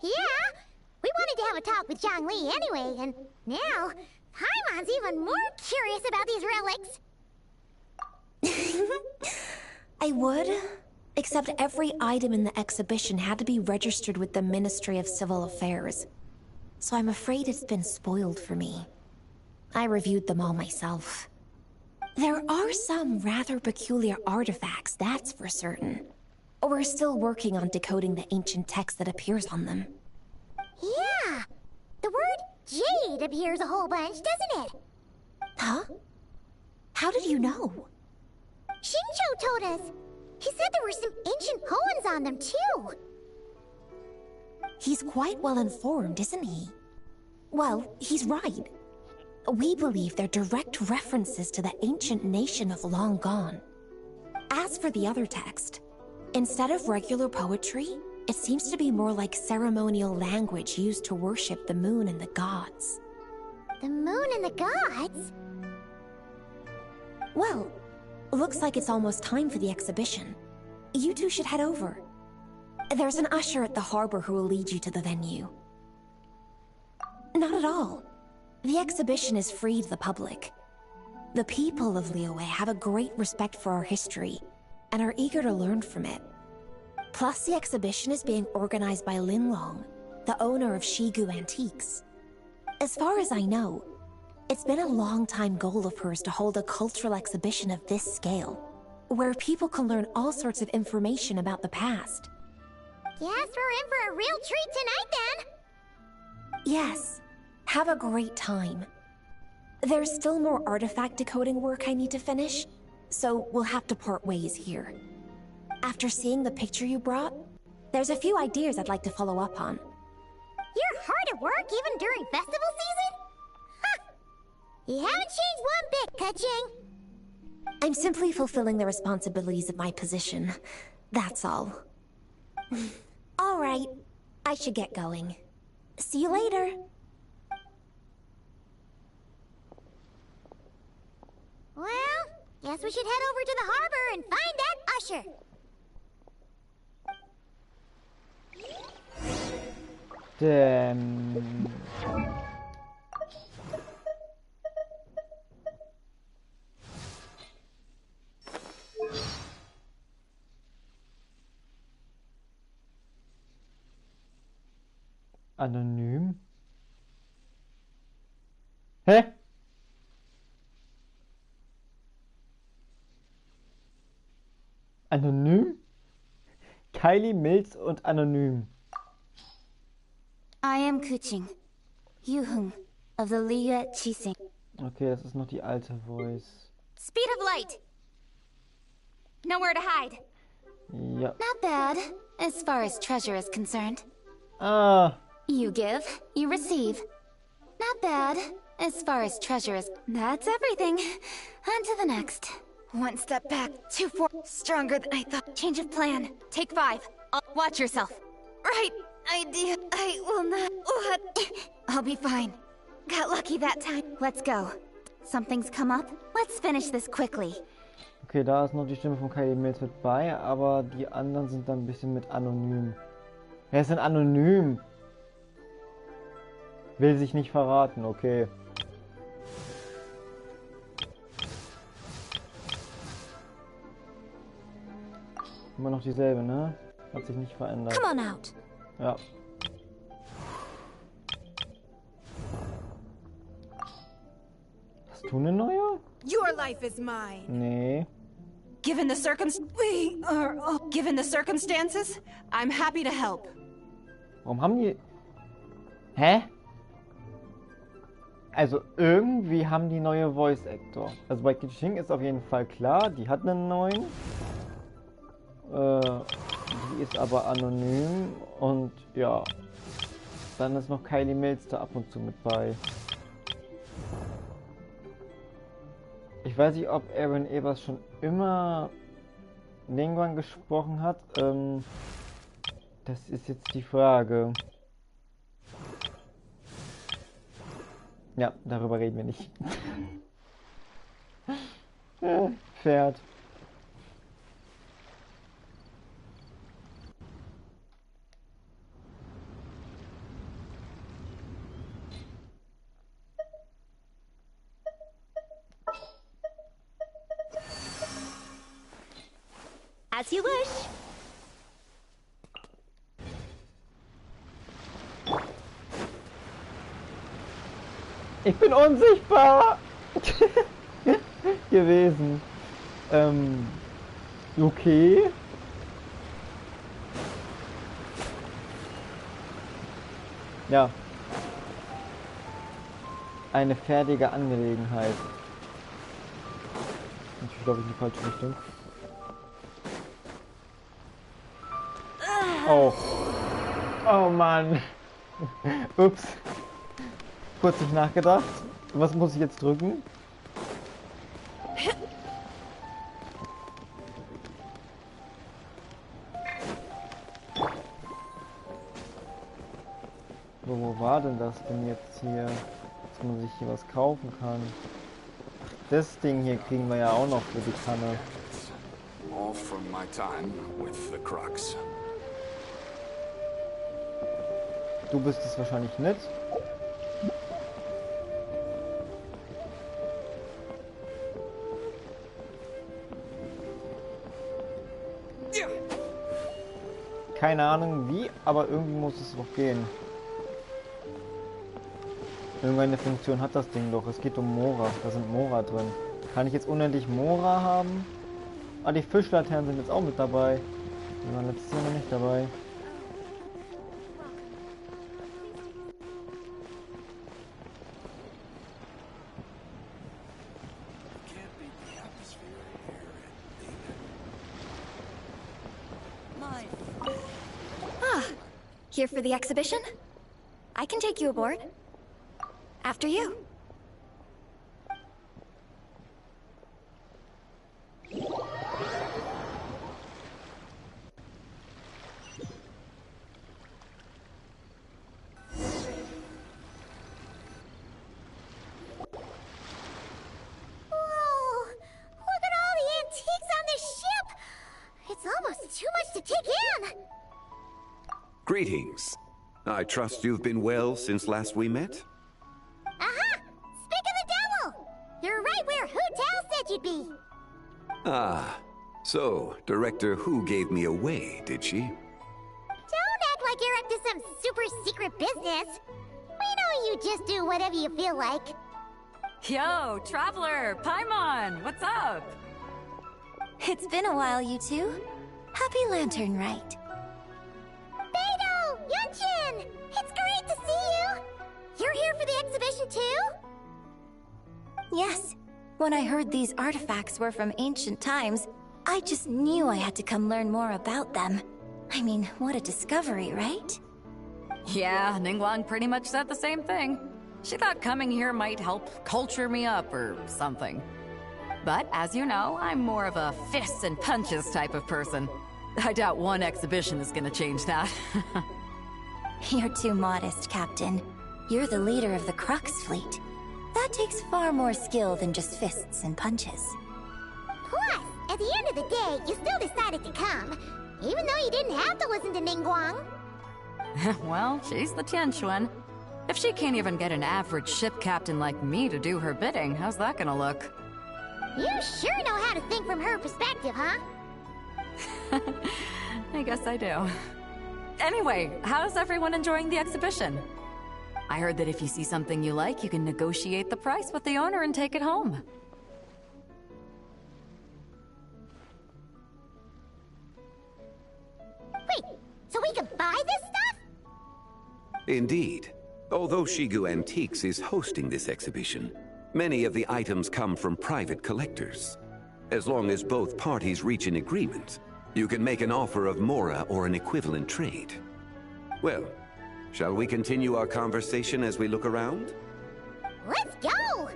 Yeah! We wanted to have a talk with Zhangli anyway, and now Paimon's even more curious about these relics. I would, except every item in the exhibition had to be registered with the Ministry of Civil Affairs. So I'm afraid it's been spoiled for me. I reviewed them all myself. There are some rather peculiar artifacts, that's for certain. We're still working on decoding the ancient text that appears on them. Yeah! The word jade appears a whole bunch, doesn't it? Huh? How did you know? Shincho told us. He said there were some ancient poems on them, too. He's quite well informed, isn't he? Well, he's right. We believe they're direct references to the ancient nation of long gone. As for the other text, instead of regular poetry, it seems to be more like ceremonial language used to worship the moon and the gods. The moon and the gods? Well, looks like it's almost time for the exhibition. You two should head over. There's an usher at the harbor who will lead you to the venue. Not at all. The exhibition is free to the public. The people of Liyue have a great respect for our history and are eager to learn from it. Plus, the exhibition is being organized by Linlong, the owner of Shigu Antiques. As far as I know, it's been a long-time goal of hers to hold a cultural exhibition of this scale, where people can learn all sorts of information about the past. Guess we're in for a real treat tonight, then! Yes. Have a great time. There's still more artifact decoding work I need to finish, so we'll have to part ways here. After seeing the picture you brought, there's a few ideas I'd like to follow up on. You're hard at work even during festival season? Ha! You haven't changed one bit, Keqing. I'm simply fulfilling the responsibilities of my position. That's all. All right. I should get going. See you later. Well, guess we should head over to the harbor and find that usher. Anonym? Hä? Anonym? Kylie, Mills und Anonym. I am Kuching, Yuhung of the Liyue Qixing. Okay, das ist noch die alte Voice. Speed of light! Nowhere to hide. Ja. Not bad, as far as treasure is concerned. Ah. You give, you receive. Not bad. As far as treasure is, that's everything. On to the next. One step back, 2 4. Stronger than I thought. Change of plan. Take 5. Watch yourself. Right idea. I will not. What? I'll be fine. Got lucky that time. Let's go. Something's come up. Let's finish this quickly. Okay, da ist noch die Stimme von Ehemals mit bei, aber die anderen sind dann ein bisschen mit anonym. Wer ist denn anonym? Will sich nicht verraten, okay. Immer noch dieselbe, ne? Hat sich nicht verändert. Come on out. Ja. Hast du eine neue? Your life is mine. Nee. Given the circumstances, I'm happy to help. Warum haben die... Hä? Also irgendwie haben die neue Voice Actor. Also bei Genshin ist auf jeden Fall klar, die hat einen neuen. Die ist aber anonym und ja. Dann ist noch Ehemals da ab und zu mit bei. Ich weiß nicht, ob Aaron Evers schon immer Lingwan gesprochen hat. Das ist jetzt die Frage. Ja, darüber reden wir nicht. Pferd. As you wish. Ich bin unsichtbar gewesen. Okay. Ja. Eine fertige Angelegenheit. Ich glaube, in die falsche Richtung. Oh. Oh Mann. Ups. Kurz nicht nachgedacht. Was muss ich jetzt drücken? Wo war denn das denn jetzt hier? Dass man sich hier was kaufen kann. Ach, das Ding hier kriegen wir ja auch noch für die Kanne. All from my time with the Crux. Du bist es wahrscheinlich nicht. Keine Ahnung wie, aber irgendwie muss es doch gehen. Irgendeine Funktion hat das Ding doch. Es geht um Mora. Da sind Mora drin. Kann ich jetzt unendlich Mora haben? Ah, die Fischlaternen sind jetzt auch mit dabei. Die waren letztes Jahr noch nicht dabei. Here for the exhibition? I can take you aboard. After you. Greetings. I trust you've been well since last we met? Aha! Speak of the devil! You're right where Hu Tao said you'd be. Ah, so Director Hu gave me away, did she? Don't act like you're up to some super secret business. We know you just do whatever you feel like. Yo, Traveler, Paimon, what's up? It's been a while, you two. Happy Lanternrite. Beidou! Yunshin! It's great to see you! You're here for the exhibition too? Yes. When I heard these artifacts were from ancient times, I just knew I had to come learn more about them. I mean, what a discovery, right? Yeah, Ningguang pretty much said the same thing. She thought coming here might help culture me up or something. But as you know, I'm more of a fists and punches type of person. I doubt one exhibition is gonna change that. You're too modest, Captain. You're the leader of the Crux fleet. That takes far more skill than just fists and punches. Plus, at the end of the day, you still decided to come, even though you didn't have to listen to Ningguang. Well, she's the Tianquan. If she can't even get an average ship captain like me to do her bidding, how's that gonna look? You sure know how to think from her perspective, huh? I guess I do. Anyway, how's everyone enjoying the exhibition? I heard that if you see something you like, you can negotiate the price with the owner and take it home. Wait, so we can buy this stuff? Indeed. Although Shigu Antiques is hosting this exhibition, many of the items come from private collectors. As long as both parties reach an agreement, you can make an offer of mora or an equivalent trade. Well, shall we continue our conversation as we look around? Let's go!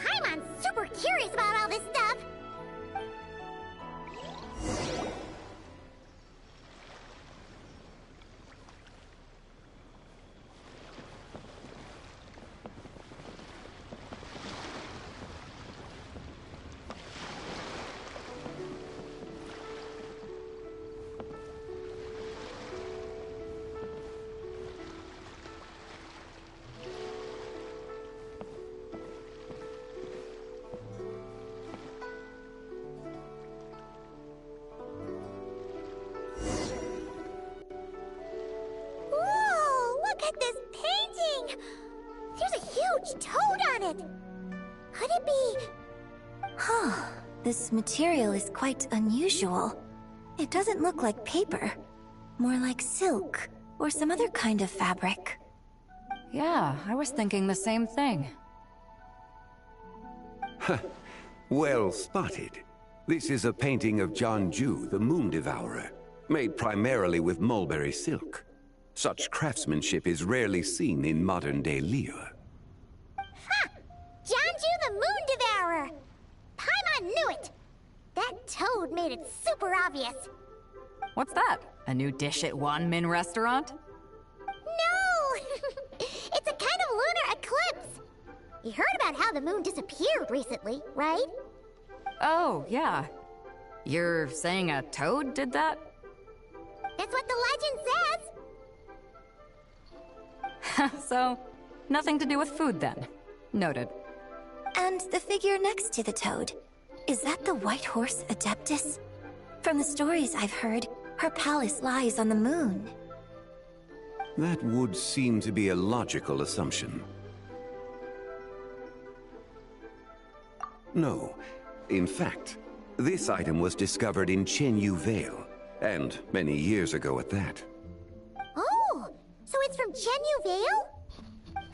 Paimon's super curious about all this stuff. Look at this painting! There's a huge toad on it! Could it be... Huh. This material is quite unusual. It doesn't look like paper. More like silk, or some other kind of fabric. Yeah, I was thinking the same thing. Well spotted. This is a painting of Jianju, the Moon Devourer, made primarily with mulberry silk. Such craftsmanship is rarely seen in modern-day Liyue. Ha! Jianju the Moon Devourer! Paimon knew it! That toad made it super obvious. What's that? A new dish at Wanmin restaurant? No! It's a kind of lunar eclipse! You heard about how the moon disappeared recently, right? Oh, yeah. You're saying a toad did that? That's what the legend says! So, nothing to do with food then. Noted. And the figure next to the toad, is that the White Horse Adeptus? From the stories I've heard, her palace lies on the moon. That would seem to be a logical assumption. No. In fact, this item was discovered in Chenyu Vale, and many years ago at that. Oh! So it's from Chenyu Vale?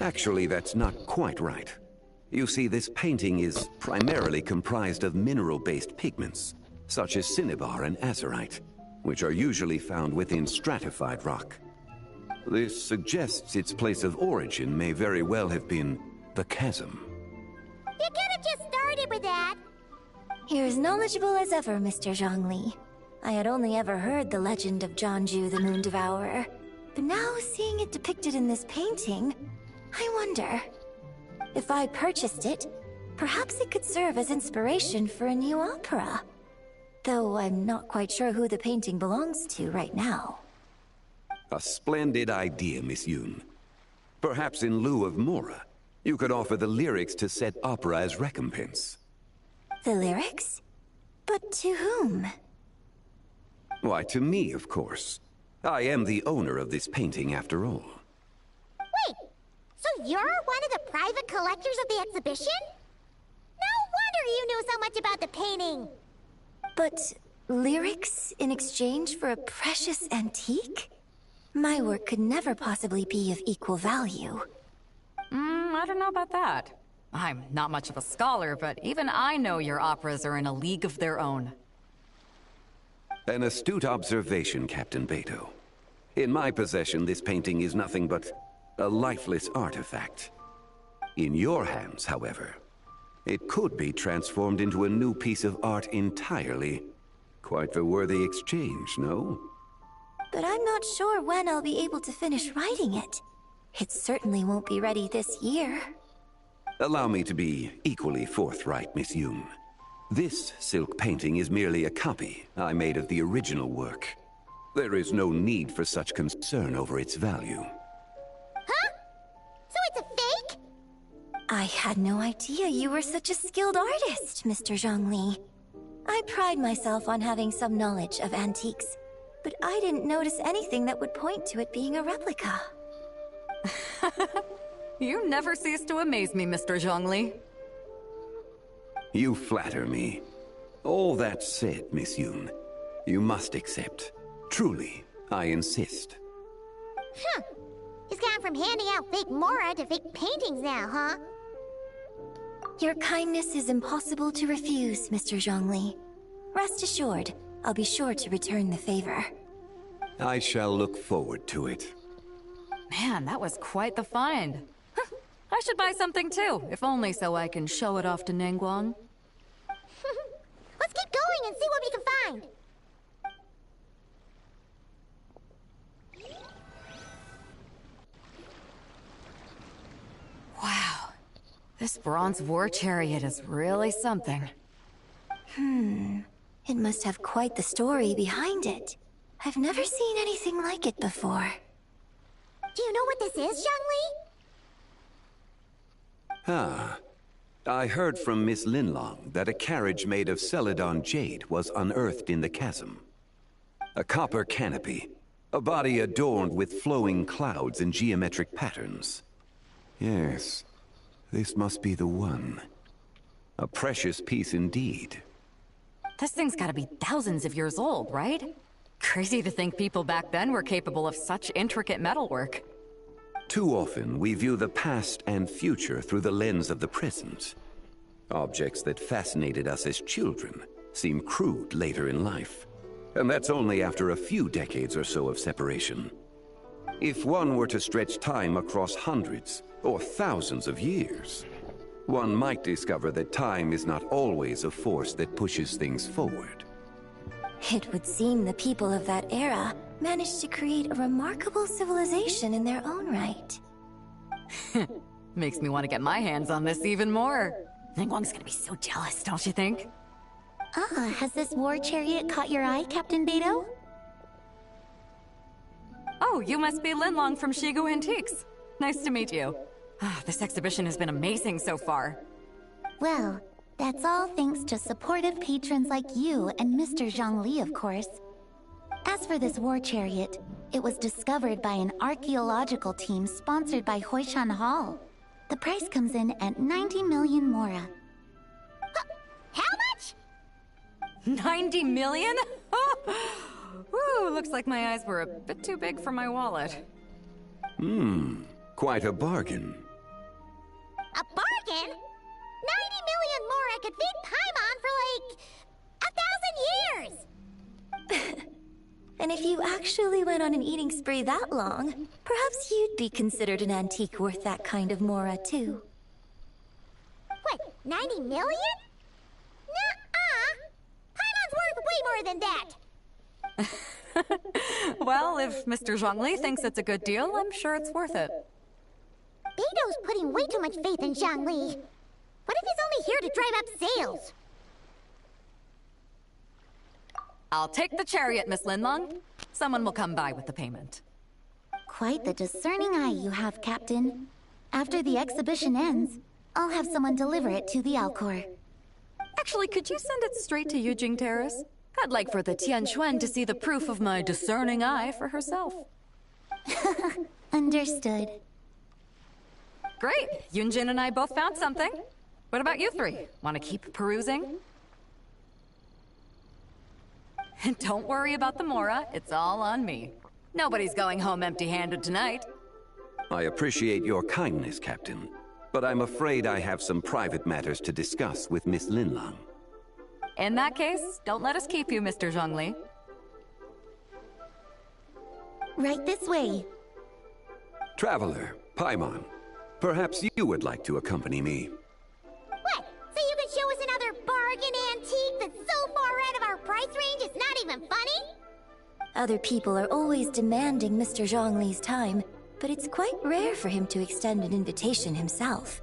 Actually, that's not quite right. You see, this painting is primarily comprised of mineral-based pigments, such as cinnabar and azurite, which are usually found within stratified rock. This suggests its place of origin may very well have been the chasm. You could have just started with that! You're as knowledgeable as ever, Mr. Zhongli. I had only ever heard the legend of Jianju the Moon Devourer, but now seeing it depicted in this painting, I wonder... if I purchased it, perhaps it could serve as inspiration for a new opera. Though I'm not quite sure who the painting belongs to right now. A splendid idea, Miss Yoon. Perhaps in lieu of mora, you could offer the lyrics to said opera as recompense. The lyrics? But to whom? Why, to me, of course. I am the owner of this painting, after all. Wait, so you're one of the private collectors of the exhibition? No wonder you knew so much about the painting! But lyrics in exchange for a precious antique? My work could never possibly be of equal value. I don't know about that. I'm not much of a scholar, but even I know your operas are in a league of their own. An astute observation, Captain Beto. In my possession, this painting is nothing but a lifeless artifact. In your hands, however, it could be transformed into a new piece of art entirely. Quite the worthy exchange, no? But I'm not sure when I'll be able to finish writing it. It certainly won't be ready this year. Allow me to be equally forthright, Miss Yoon. This silk painting is merely a copy I made of the original work. There is no need for such concern over its value. Huh? So it's a fake? I had no idea you were such a skilled artist, Mr. Zhongli. I pride myself on having some knowledge of antiques, but I didn't notice anything that would point to it being a replica. You never cease to amaze me, Mr. Zhongli. You flatter me. All that said, Miss Yoon, you must accept. Truly, I insist. Huh. He's gone from handing out fake Mora to fake paintings now, huh? Your kindness is impossible to refuse, Mr. Zhongli. Rest assured, I'll be sure to return the favor. I shall look forward to it. Man, that was quite the find. I should buy something too, if only so I can show it off to Ningguang. Let's keep going and see what we can find. Wow. This bronze war chariot is really something. It must have quite the story behind it. I've never seen anything like it before. Do you know what this is, Zhongli? Ah. I heard from Miss Linlong that a carriage made of Celadon jade was unearthed in the chasm. A copper canopy, a body adorned with flowing clouds and geometric patterns. Yes, this must be the one. A precious piece indeed. This thing's gotta be thousands of years old, right? Crazy to think people back then were capable of such intricate metalwork. Too often, we view the past and future through the lens of the present. Objects that fascinated us as children seem crude later in life. And that's only after a few decades or so of separation. If one were to stretch time across hundreds or thousands of years, one might discover that time is not always a force that pushes things forward. It would seem the people of that era managed to create a remarkable civilization in their own right. Makes me want to get my hands on this even more. Ningguang's gonna be so jealous, don't you think? Has this war chariot caught your eye, Captain Beidou? Oh, you must be Linlong from Shigu Antiques. Nice to meet you. This exhibition has been amazing so far. Well, that's all thanks to supportive patrons like you and Mr. Zhongli, of course. As for this war chariot, it was discovered by an archaeological team sponsored by Hoishan Hall. The price comes in at 90 million Mora. How much? 90 million? Woo, looks like my eyes were a bit too big for my wallet. Quite a bargain. A bargain? 90 million Mora could feed Paimon for like 1,000 years! And if you actually went on an eating spree that long, perhaps you'd be considered an antique worth that kind of Mora, too. What, 90 million? Nuh-uh! Paimon's worth way more than that! Well, if Mr. Zhongli thinks it's a good deal, I'm sure it's worth it. Beidou's putting way too much faith in Zhongli. What if he's only here to drive up sales? I'll take the chariot, Miss Linlong. Someone will come by with the payment. Quite the discerning eye you have, Captain. After the exhibition ends, I'll have someone deliver it to the Alcor. Actually, could you send it straight to Yujing Terrace? I'd like for the Tianquan to see the proof of my discerning eye for herself. Understood. Great! Yunjin and I both found something. What about you three? Want to keep perusing? And don't worry about the Mora, it's all on me. Nobody's going home empty-handed tonight. I appreciate your kindness, Captain, but I'm afraid I have some private matters to discuss with Miss Linlong. In that case, don't let us keep you, Mr. Zhongli. Right this way. Traveler, Paimon, perhaps you would like to accompany me. What? So you can show us another bargain antique that's so far out of our price range it's not even funny? Other people are always demanding Mr. Zhongli's time, but it's quite rare for him to extend an invitation himself.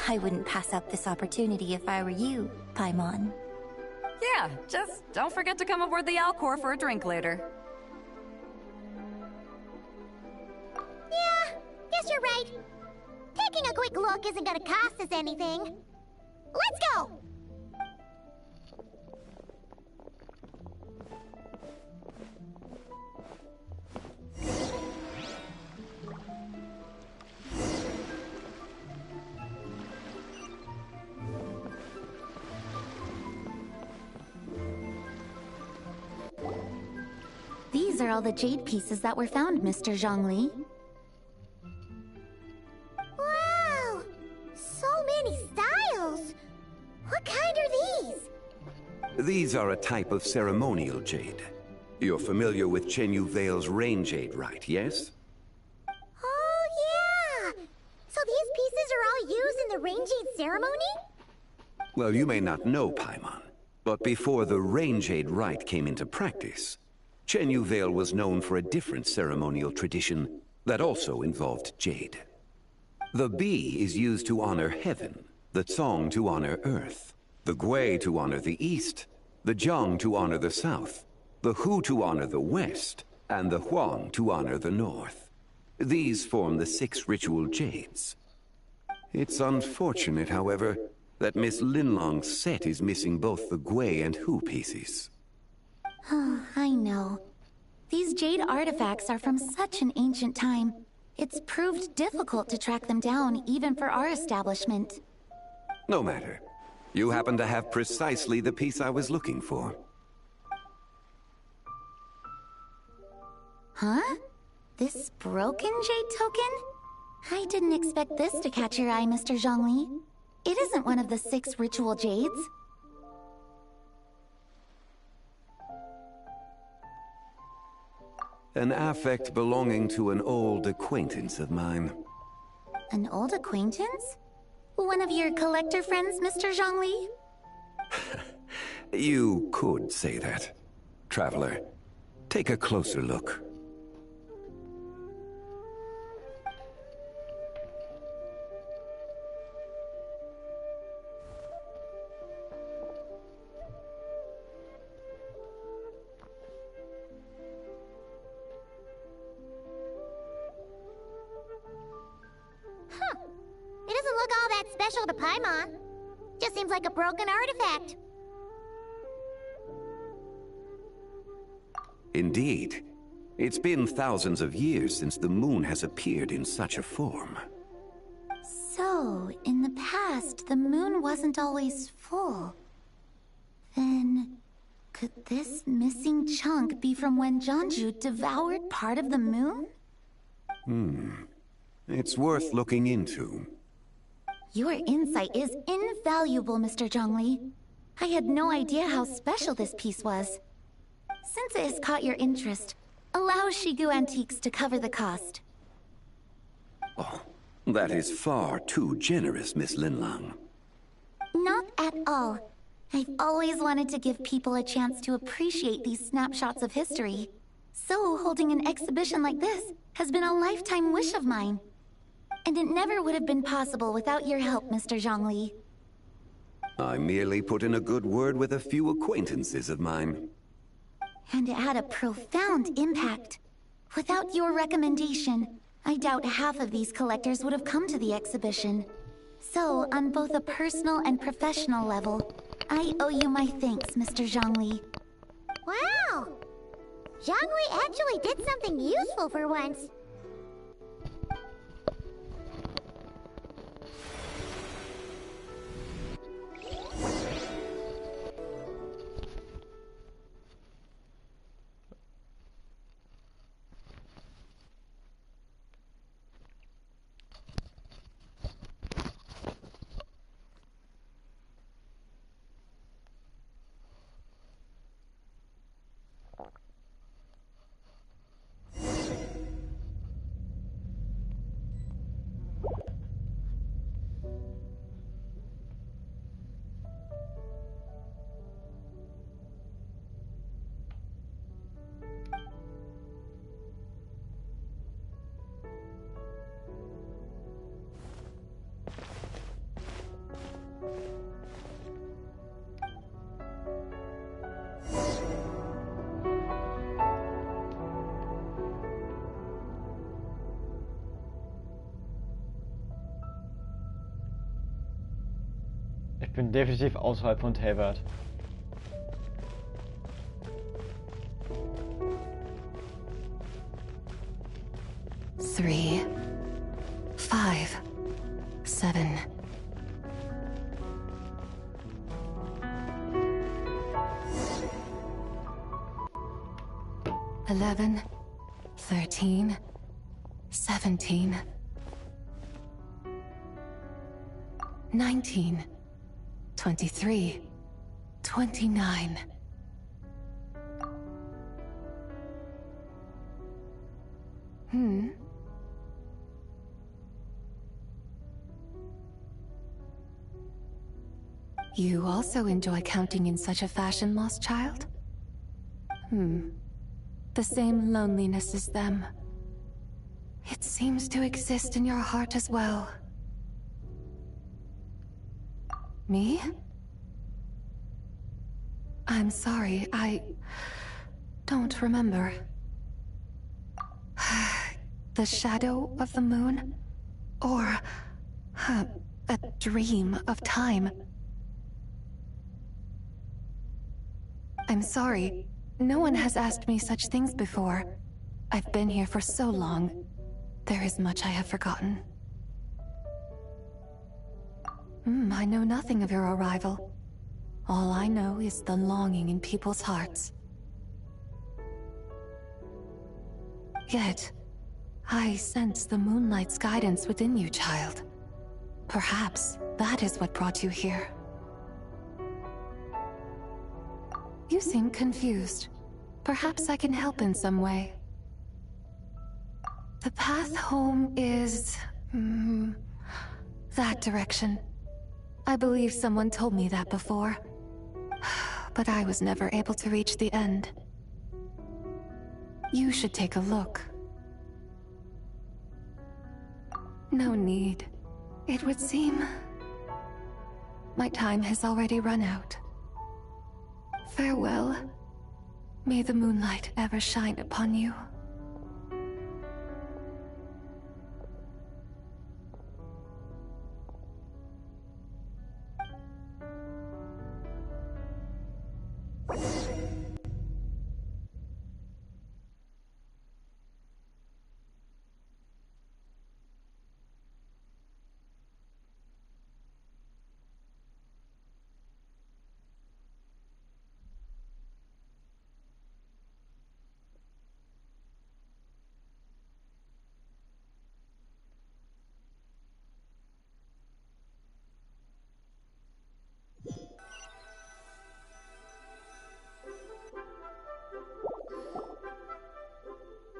I wouldn't pass up this opportunity if I were you, Paimon. Yeah, just don't forget to come aboard the Alcor for a drink later. Yeah, guess you're right. Taking a quick look isn't gonna cost us anything. Let's go! These are all the jade pieces that were found, Mr. Zhongli. Wow! So many styles! What kind are these? These are a type of ceremonial jade. You're familiar with Chenyu Vale's rain jade, right, yes? Oh, yeah! So these pieces are all used in the rain jade ceremony? Well, you may not know, Paimon, but before the rain jade rite came into practice, Chenyu Vale was known for a different ceremonial tradition that also involved jade. The bee is used to honor heaven, the Tsong to honor earth, the Gui to honor the east, the Jiang to honor the south, the Hu to honor the west, and the Huang to honor the north. These form the 6 ritual jades. It's unfortunate, however, that Miss Linlong's set is missing both the Gui and Hu pieces. Oh, I know. These jade artifacts are from such an ancient time. It's proved difficult to track them down, even for our establishment. No matter. You happen to have precisely the piece I was looking for. Huh? This broken jade token? I didn't expect this to catch your eye, Mr. Zhongli. It isn't one of the 6 ritual jades. An affect belonging to an old acquaintance of mine. An old acquaintance? One of your collector friends, Mr. Zhongli? You could say that. Traveler, take a closer look. It doesn't look all that special to Paimon. Just seems like a broken artifact. Indeed. It's been thousands of years since the moon has appeared in such a form. So, in the past, the moon wasn't always full. Then, could this missing chunk be from when Jianzhu devoured part of the moon? It's worth looking into. Your insight is invaluable, Mr. Zhongli. I had no idea how special this piece was. Since it has caught your interest, allow Shigu Antiques to cover the cost. Oh, that is far too generous, Miss Linlang. Not at all. I've always wanted to give people a chance to appreciate these snapshots of history. So holding an exhibition like this has been a lifetime wish of mine. And it never would have been possible without your help, Mr. Zhongli. I merely put in a good word with a few acquaintances of mine. And it had a profound impact. Without your recommendation, I doubt half of these collectors would have come to the exhibition. So, on both a personal and professional level, I owe you my thanks, Mr. Zhongli. Wow! Zhongli actually did something useful for once. Ich bin definitiv außerhalb von Teil. 3, 5, 7. $11, 13, 17, 19, 23, 29. You also enjoy counting in such a fashion, lost child? The same loneliness as them. It seems to exist in your heart as well. Me? I'm sorry, I don't remember. The shadow of the moon? Or a dream of time? I'm sorry. No one has asked me such things before. I've been here for so long. There is much I have forgotten. I know nothing of your arrival. All I know is the longing in people's hearts. Yet, I sense the moonlight's guidance within you, child. Perhaps that is what brought you here. You seem confused. Perhaps I can help in some way. The path home is... that direction. I believe someone told me that before. But I was never able to reach the end. You should take a look. No need. It would seem... my time has already run out. Farewell. May the moonlight ever shine upon you.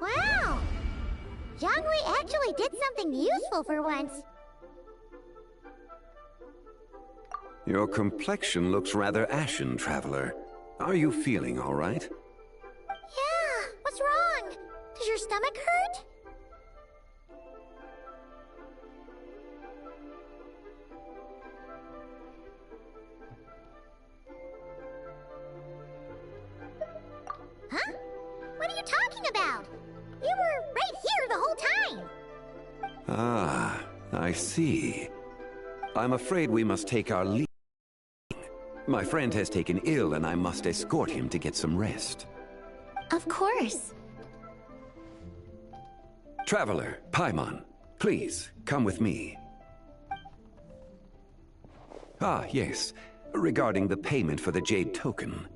Wow! Zhongli actually did something useful for once. Your complexion looks rather ashen, Traveler. Are you feeling all right? Yeah, what's wrong? Does your stomach hurt? Huh? What are you talking about? You were right here the whole time! Ah, I see. I'm afraid we must take our leave. My friend has taken ill and I must escort him to get some rest. Of course. Traveler, Paimon, please, come with me. Ah, yes. Regarding the payment for the Jade Token.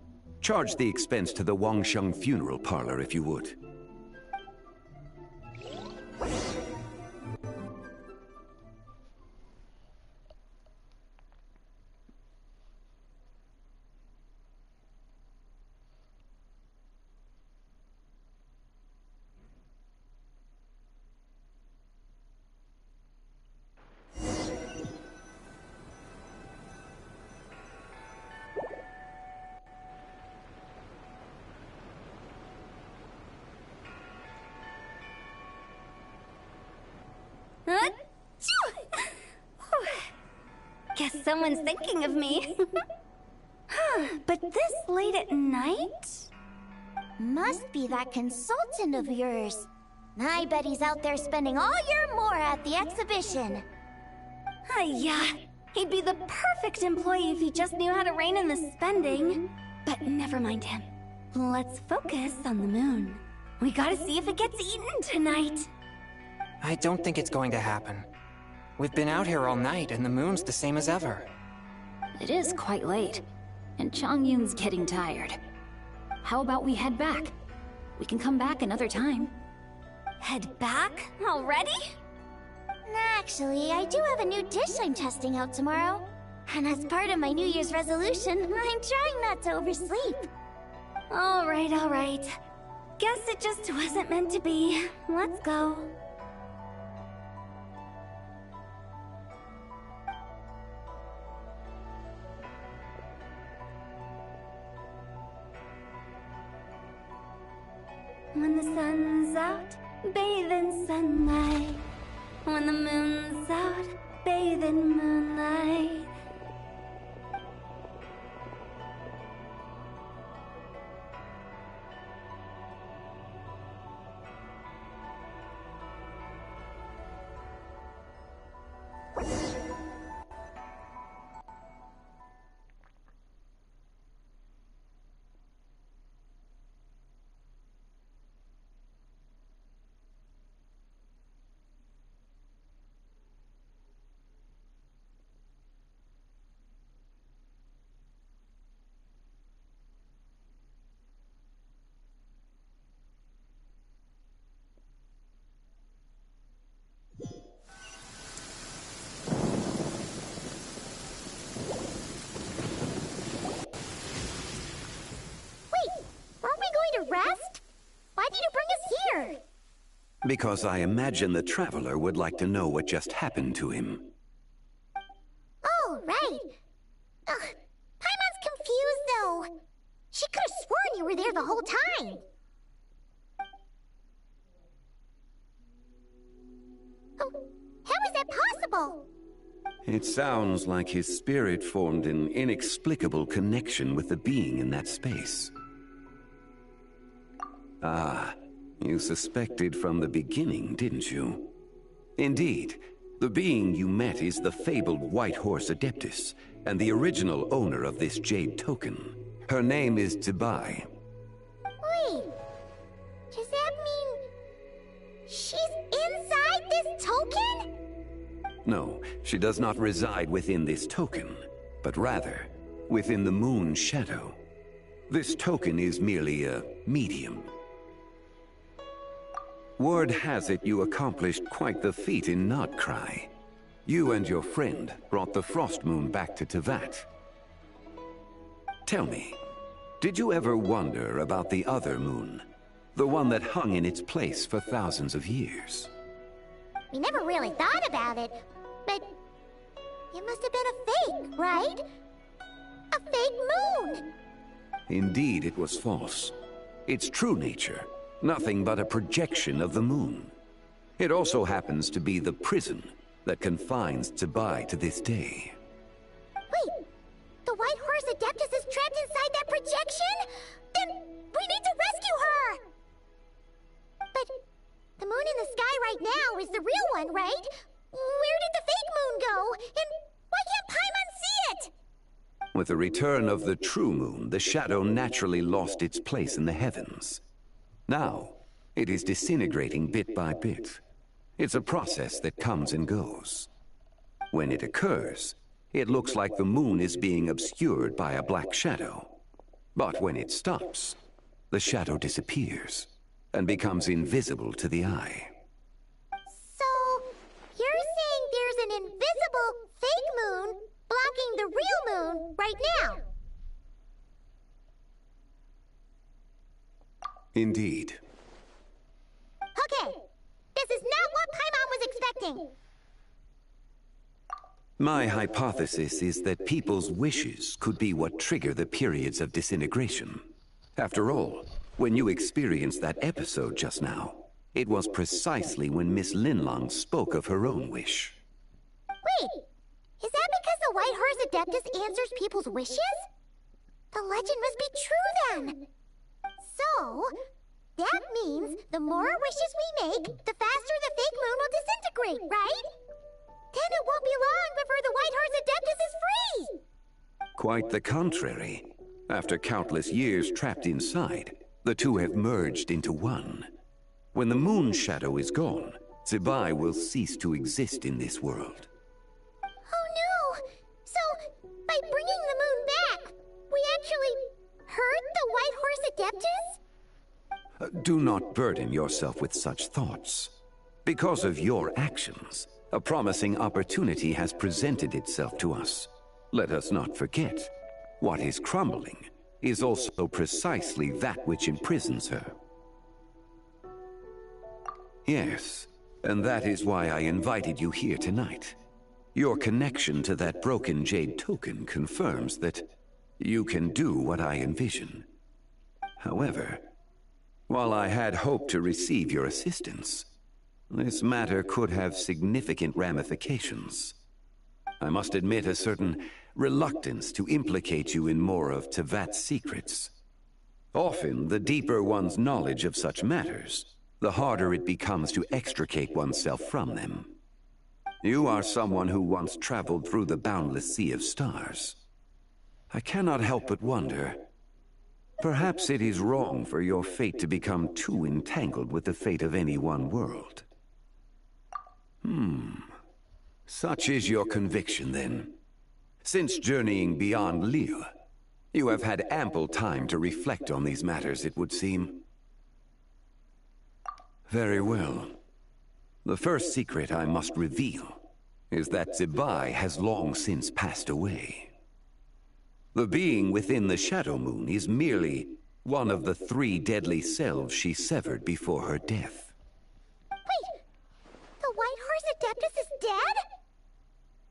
Charge the expense to the Wangsheng Funeral Parlor if you would. Guess someone's thinking of me. But this late at night? Must be that consultant of yours. I bet he's out there spending all year more at the exhibition. Yeah, He'd be the perfect employee if he just knew how to rein in the spending. But never mind him. Let's focus on the moon. We gotta see if it gets eaten tonight. I don't think it's going to happen. We've been out here all night, and the moon's the same as ever. It is quite late, and Chongyun's getting tired. How about we head back? We can come back another time. Head back? Already? Actually, I do have a new dish I'm testing out tomorrow. And as part of my New Year's resolution, I'm trying not to oversleep. Alright, alright. Guess it just wasn't meant to be. Let's go. When the sun's out, bathe in sunlight. When the moon's out, bathe in moonlight. Rest? Why did you bring us here? Because I imagine the Traveler would like to know what just happened to him. Oh, right. Ugh, Paimon's confused, though. She could have sworn you were there the whole time. Oh, how is that possible? It sounds like his spirit formed an inexplicable connection with the being in that space. Ah, you suspected from the beginning, didn't you? Indeed, the being you met is the fabled White Horse Adeptus, and the original owner of this jade token. Her name is Teil. Wait, does that mean she's inside this token? No, she does not reside within this token, but rather within the moon's shadow. This token is merely a medium. Word has it you accomplished quite the feat in Notcry. You and your friend brought the Frost Moon back to Tevat. Tell me, did you ever wonder about the other moon? The one that hung in its place for thousands of years? We never really thought about it, but it must have been a fake, right? A fake moon! Indeed, it was false. Its true nature, nothing but a projection of the moon. It also happens to be the prison that confines Teil to this day. Wait, the White Horse Adeptus is trapped inside that projection? Then we need to rescue her! But the moon in the sky right now is the real one, right? Where did the fake moon go? And why can't Paimon see it? With the return of the true moon, the shadow naturally lost its place in the heavens. Now, it is disintegrating bit by bit. It's a process that comes and goes. When it occurs, it looks like the moon is being obscured by a black shadow. But when it stops, the shadow disappears and becomes invisible to the eye. So, you're saying there's an invisible fake moon blocking the real moon right now? Indeed. Okay, this is not what Paimon was expecting. My hypothesis is that people's wishes could be what trigger the periods of disintegration. After all, when you experienced that episode just now, it was precisely when Miss Linlong spoke of her own wish. Wait, is that because the White Horse Adeptus answers people's wishes? The legend must be true then. So, that means the more wishes we make, the faster the fake moon will disintegrate, right? Then it won't be long before the White Horse Adeptus Quite the contrary. After countless years trapped inside, the two have merged into one. When the moon shadow is gone, Zebai will cease to exist in this world. Oh no! So, by bringing the moon back, we actually hurt the White Horse Adeptus? Do not burden yourself with such thoughts. Because of your actions, a promising opportunity has presented itself to us. Let us not forget, what is crumbling is also precisely that which imprisons her. Yes, and that is why I invited you here tonight. Your connection to that broken jade token confirms that you can do what I envision. However, while I had hoped to receive your assistance, this matter could have significant ramifications. I must admit a certain reluctance to implicate you in more of Tevat's secrets. Often, the deeper one's knowledge of such matters, the harder it becomes to extricate oneself from them. You are someone who once traveled through the boundless sea of stars. I cannot help but wonder, perhaps it is wrong for your fate to become too entangled with the fate of any one world. Such is your conviction, then. Since journeying beyond Lille, you have had ample time to reflect on these matters, it would seem. Very well. The first secret I must reveal is that Zebai has long since passed away. The being within the Shadow Moon is merely one of the 3 deadly selves she severed before her death. Wait! The White Horse Adeptus is dead?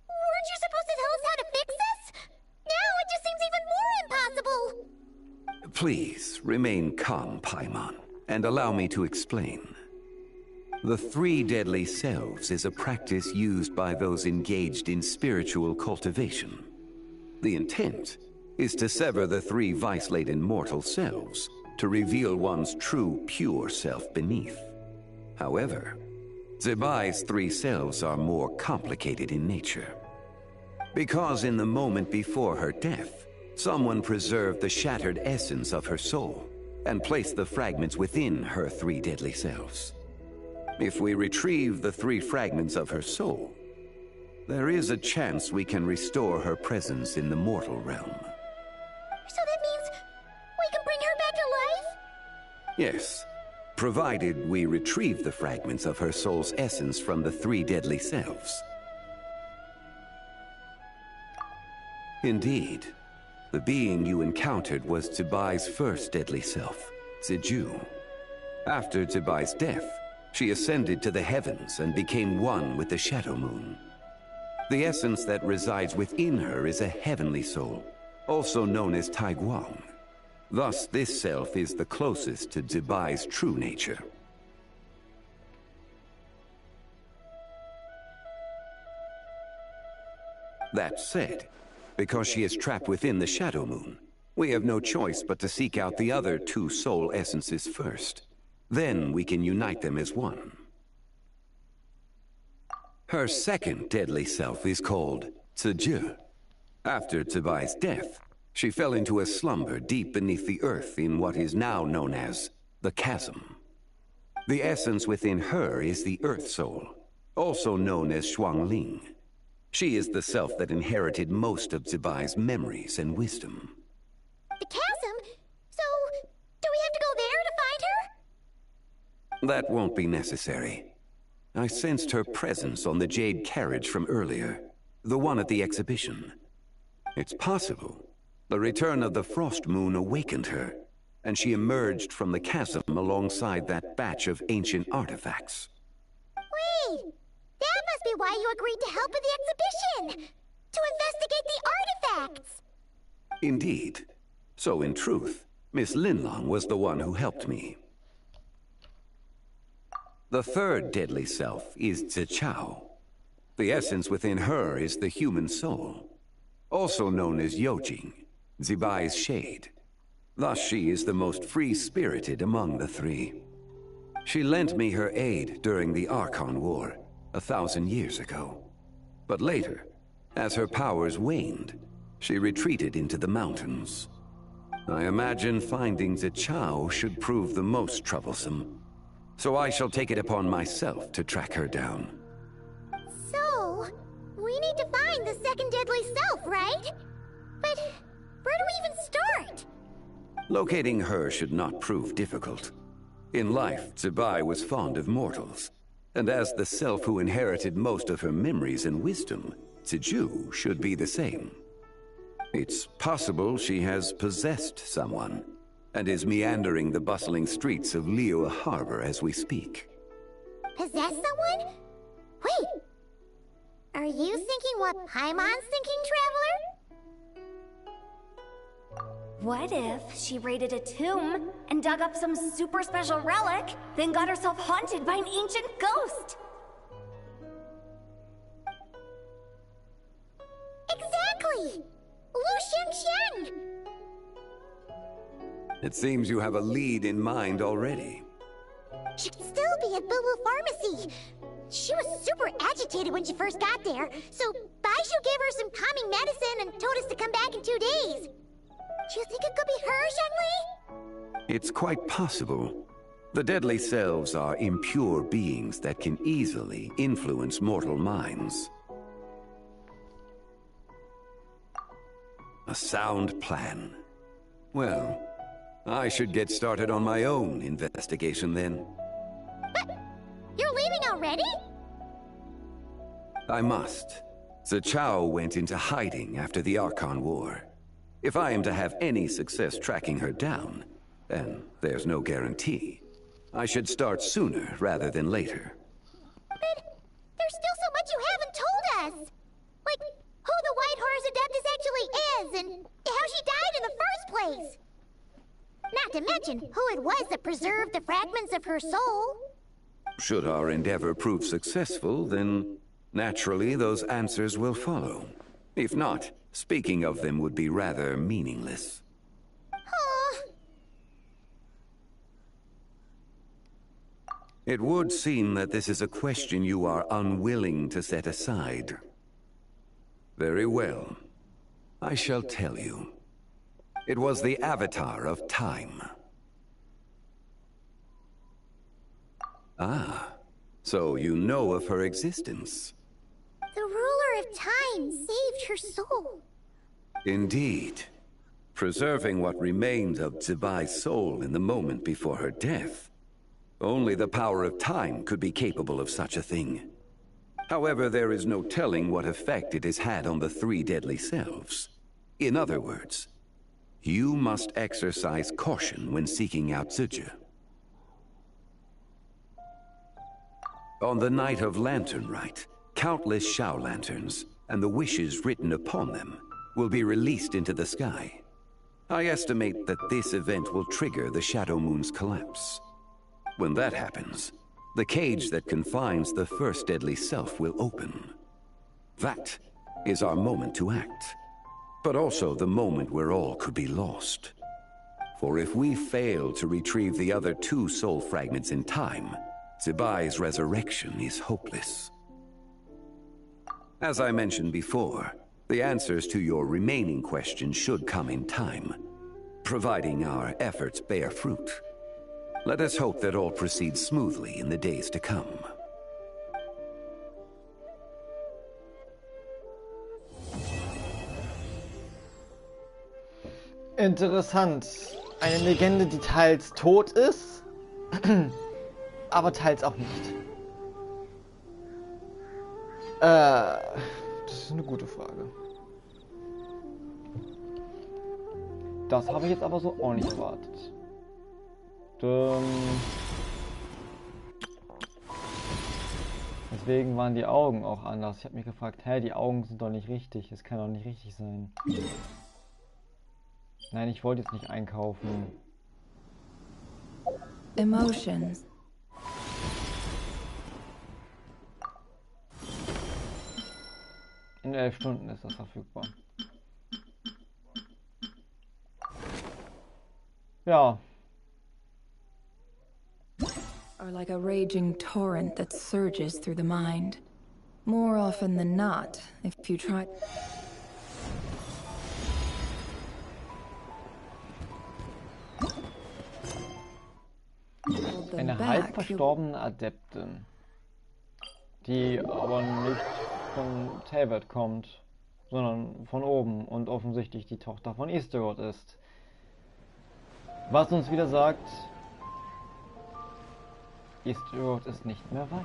Weren't you supposed to tell us how to fix this? Now it just seems even more impossible! Please, remain calm, Paimon, and allow me to explain. The 3 deadly selves is a practice used by those engaged in spiritual cultivation. The intent is to sever the 3 vice-laden mortal selves to reveal one's true, pure self beneath. However, Zebai's 3 selves are more complicated in nature. Because in the moment before her death, someone preserved the shattered essence of her soul and placed the fragments within her 3 deadly selves. If we retrieve the 3 fragments of her soul, there is a chance we can restore her presence in the mortal realm. So that means we can bring her back to life? Yes, provided we retrieve the fragments of her soul's essence from the 3 deadly selves. Indeed, the being you encountered was Zebai's first deadly self, Ziju. After Zebai's death, she ascended to the heavens and became one with the Shadow Moon. The essence that resides within her is a heavenly soul, also known as Taiguang. Thus, this self is the closest to Zebai's true nature. That said, because she is trapped within the Shadow Moon, we have no choice but to seek out the other 2 soul essences first. Then we can unite them as one. Her second deadly self is called Ziju. After Zebai's death, she fell into a slumber deep beneath the earth in what is now known as the Chasm. The essence within her is the Earth Soul, also known as Xuangling. She is the self that inherited most of Zebai's memories and wisdom. The Chasm? So, do we have to go there to find her? That won't be necessary. I sensed her presence on the jade carriage from earlier, the one at the exhibition. It's possible the return of the Frost Moon awakened her, and she emerged from the chasm alongside that batch of ancient artifacts. Wait! That must be why you agreed to help with the exhibition! To investigate the artifacts! Indeed. So in truth, Miss Linlong was the one who helped me. The third deadly self is Zichao. The essence within her is the human soul, also known as Yojing, Zebai's shade. Thus she is the most free-spirited among the 3. She lent me her aid during the Archon War 1,000 years ago. But later, as her powers waned, She retreated into the mountains. I imagine finding the Chao should prove the most troublesome. So I shall take it upon myself to track her down. So, we need to find the second deadly self, right? But where do we even start? Locating her should not prove difficult. In life, Zibai was fond of mortals. And as the self who inherited most of her memories and wisdom, Ziju should be the same. It's possible she has possessed someone, and is meandering the bustling streets of Liyue Harbor as we speak. Possess someone? Wait! Are you thinking what Paimon's thinking, Traveler? What if she raided a tomb and dug up some super special relic, then got herself haunted by an ancient ghost? Exactly! Lu Xiangxiang! It seems you have a lead in mind already. She could still be at Boo Boo Pharmacy. She was super agitated when she first got there, so Baizhu gave her some calming medicine and told us to come back in 2 days. Do you think it could be her, Zhengli? It's quite possible. The deadly selves are impure beings that can easily influence mortal minds. A sound plan. Well, I should get started on my own investigation then. But you're leaving already? I must. The Chao went into hiding after the Archon War. If I am to have any success tracking her down, and there's no guarantee, I should start sooner rather than later. But there's still so much you haven't told us! Like, who the White Horse Adeptus actually is, and how she died in the first place! Not to mention who it was that preserved the fragments of her soul. Should our endeavor prove successful, then naturally those answers will follow. If not, speaking of them would be rather meaningless. It would seem that this is a question you are unwilling to set aside. Very well. I shall tell you. It was the Avatar of Time. Ah, so you know of her existence. The ruler of time saved her soul. Indeed. Preserving what remained of Zibai's soul in the moment before her death. Only the power of time could be capable of such a thing. However, there is no telling what effect it has had on the 3 deadly selves. In other words, you must exercise caution when seeking out Ziju. On the night of Lanternrite, countless Shao lanterns, and the wishes written upon them, will be released into the sky. I estimate that this event will trigger the Shadow Moon's collapse. When that happens, the cage that confines the first deadly self will open. That is our moment to act, but also the moment where all could be lost. For if we fail to retrieve the other 2 soul fragments in time, Zibai's resurrection is hopeless. As I mentioned before, the answers to your remaining questions should come in time, providing our efforts bear fruit. Let us hope that all proceeds smoothly in the days to come. Interessant. Eine Legende, die teils tot ist, aber teils auch nicht. Das ist eine gute Frage. Das habe ich jetzt aber so auch nicht erwartet. Deswegen waren die Augen auch anders. Ich habe mich gefragt, hä, die Augen sind doch nicht richtig. Es kann doch nicht richtig sein. Nein, ich wollte jetzt nicht einkaufen. Emotions. In 11 Stunden ist das verfügbar. Ja. Are like a raging torrent that surges through the mind. More often than not, if you try... them Eine halb back, verstorbene Adeptin, die aber nicht von Teil kommt, sondern von oben und offensichtlich die Tochter von Eastergott ist. Was uns wieder sagt, Eastergott ist nicht mehr weit.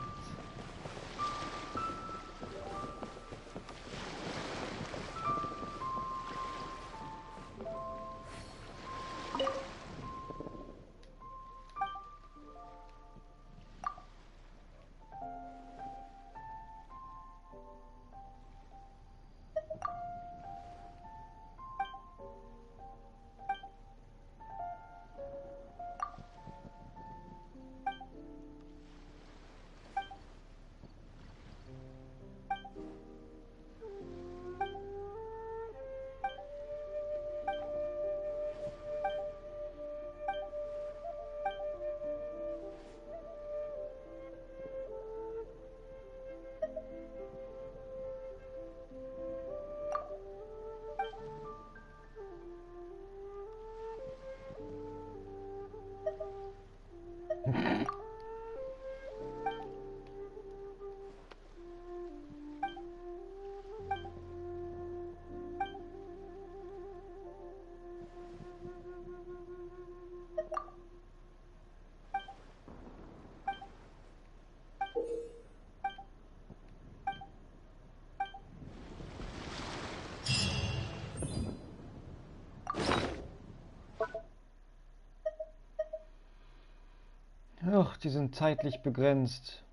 Ach, die sind zeitlich begrenzt.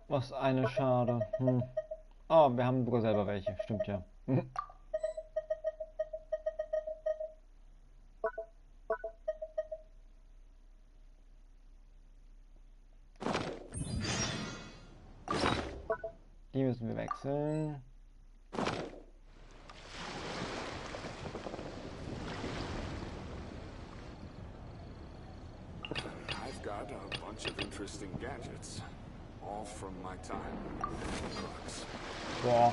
Was eine Schade. Oh, wir haben sogar selber welche. Stimmt ja. Die müssen wir wechseln. I've got a bunch of interesting gadgets, all from my time in books. Boah.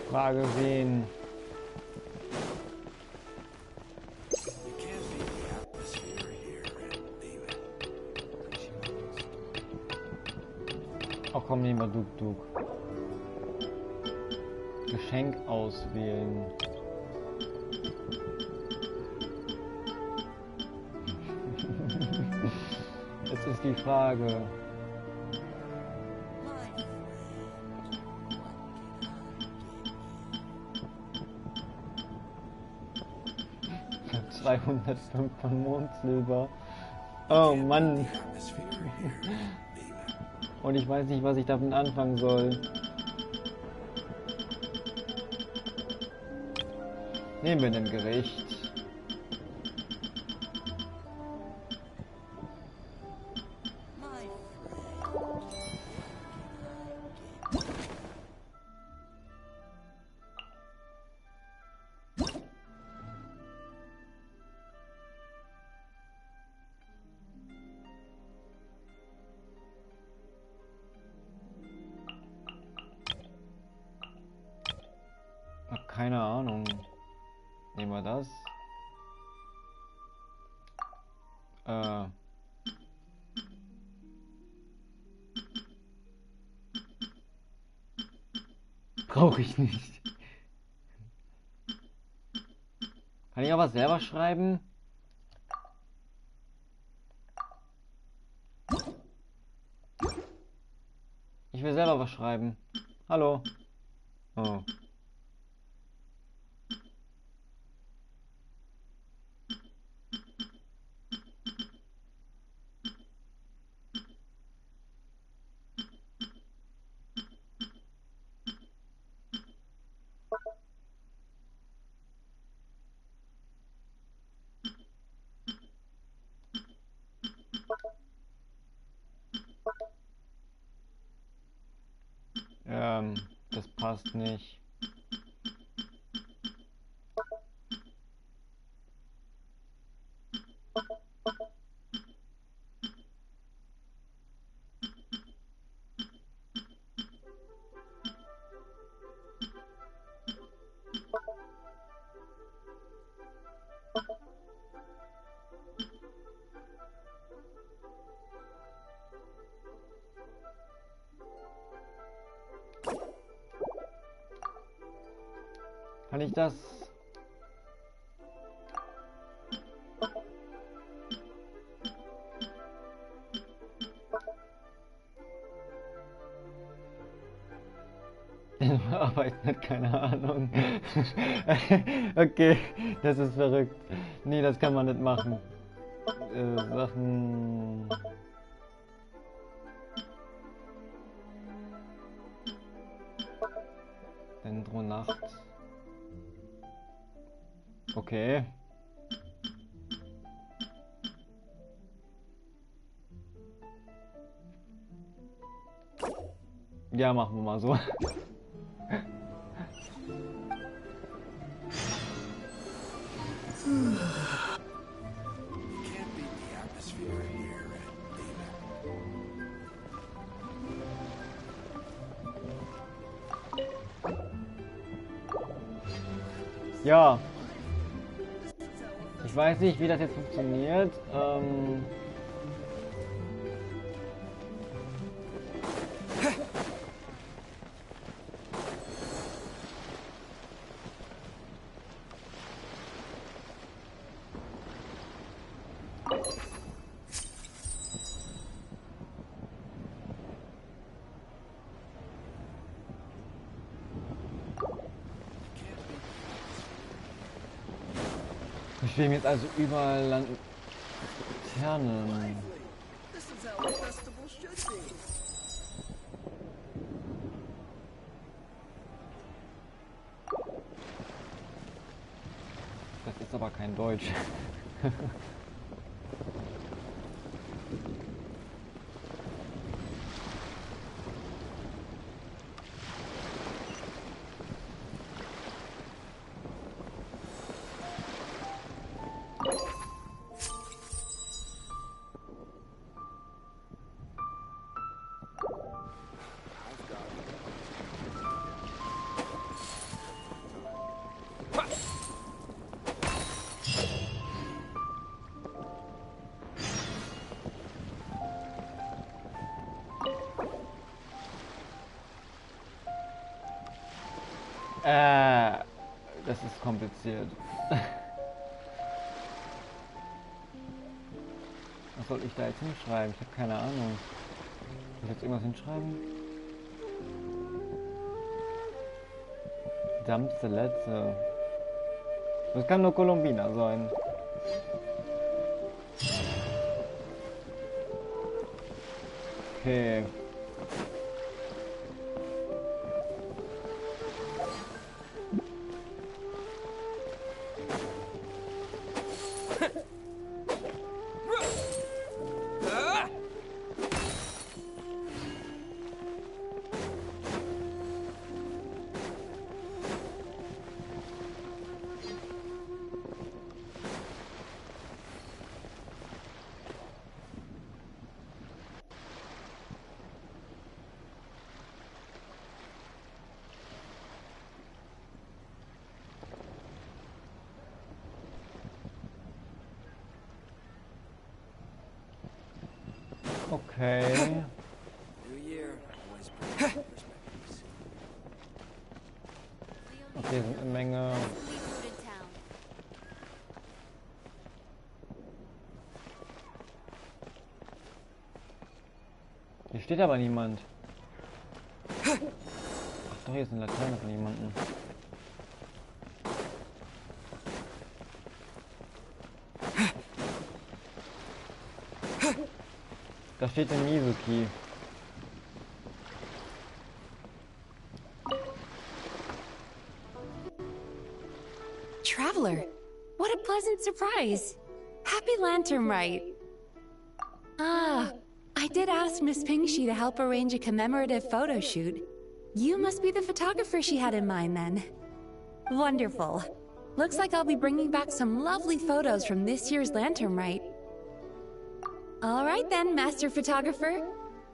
Frage wen? Oh komm, nehmen wir Duk. Geschenk auswählen. Jetzt ist die Frage. Ich hab 205 von Mondsilber. Oh Mann. Und ich weiß nicht, was ich damit anfangen soll. Nehmen wir ein Gericht. Keine Ahnung. Nehmen wir das. Brauche ich nicht. Kann ich auch was selber schreiben? Ich will selber was schreiben. Hallo. Oh. Das passt nicht. Kann ich das? Arbeit hat keine Ahnung. Okay, das ist verrückt. Nee, das kann man nicht machen. Sachen. Nacht. Okay. Ja, machen wir mal so. Ja. Ich weiß nicht, wie das jetzt funktioniert. Wir stehen jetzt also überall Laternen. Das ist aber kein Deutsch. Das ist kompliziert. Was soll ich da jetzt hinschreiben? Ich habe keine Ahnung. Soll ich jetzt irgendwas hinschreiben? Dumpste Letzte. Das kann nur Colombina sein. Okay. Okay. Okay, sind eine Menge. Hier steht aber niemand. Ach doch, hier ist eine Laterne von jemandem. Da steht der Mizuki. Traveler, what a pleasant surprise. Happy Lanternrite. Ah, I did ask Miss Pingshi to help arrange a commemorative photo shoot. You must be the photographer she had in mind then. Wonderful. Looks like I'll be bringing back some lovely photos from this year's Lanternrite. All right then, Master Photographer.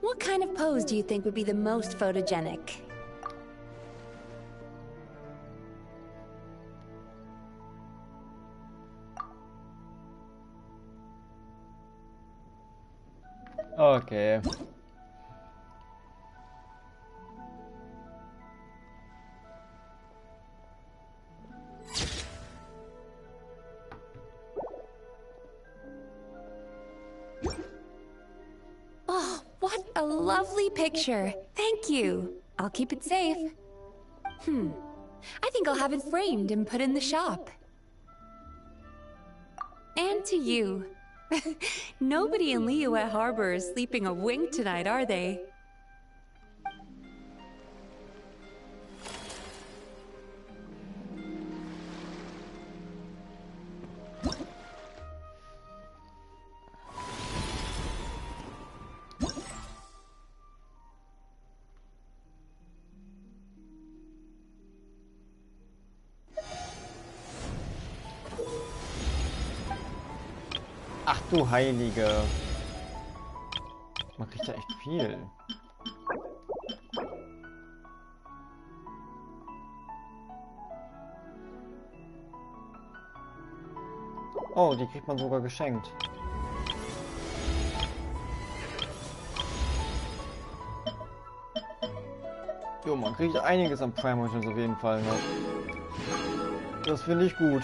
What kind of pose do you think would be the most photogenic? Okay. Oh, what a lovely picture. Thank you. I'll keep it safe. I think I'll have it framed and put in the shop. And to you. Nobody in Liyue Harbor is sleeping a wink tonight, are they? Ach du Heilige. Man kriegt ja echt viel. Oh, die kriegt man sogar geschenkt. Jo, man kriegt einiges an Prime-Items auf jeden Fall noch. Das finde ich gut.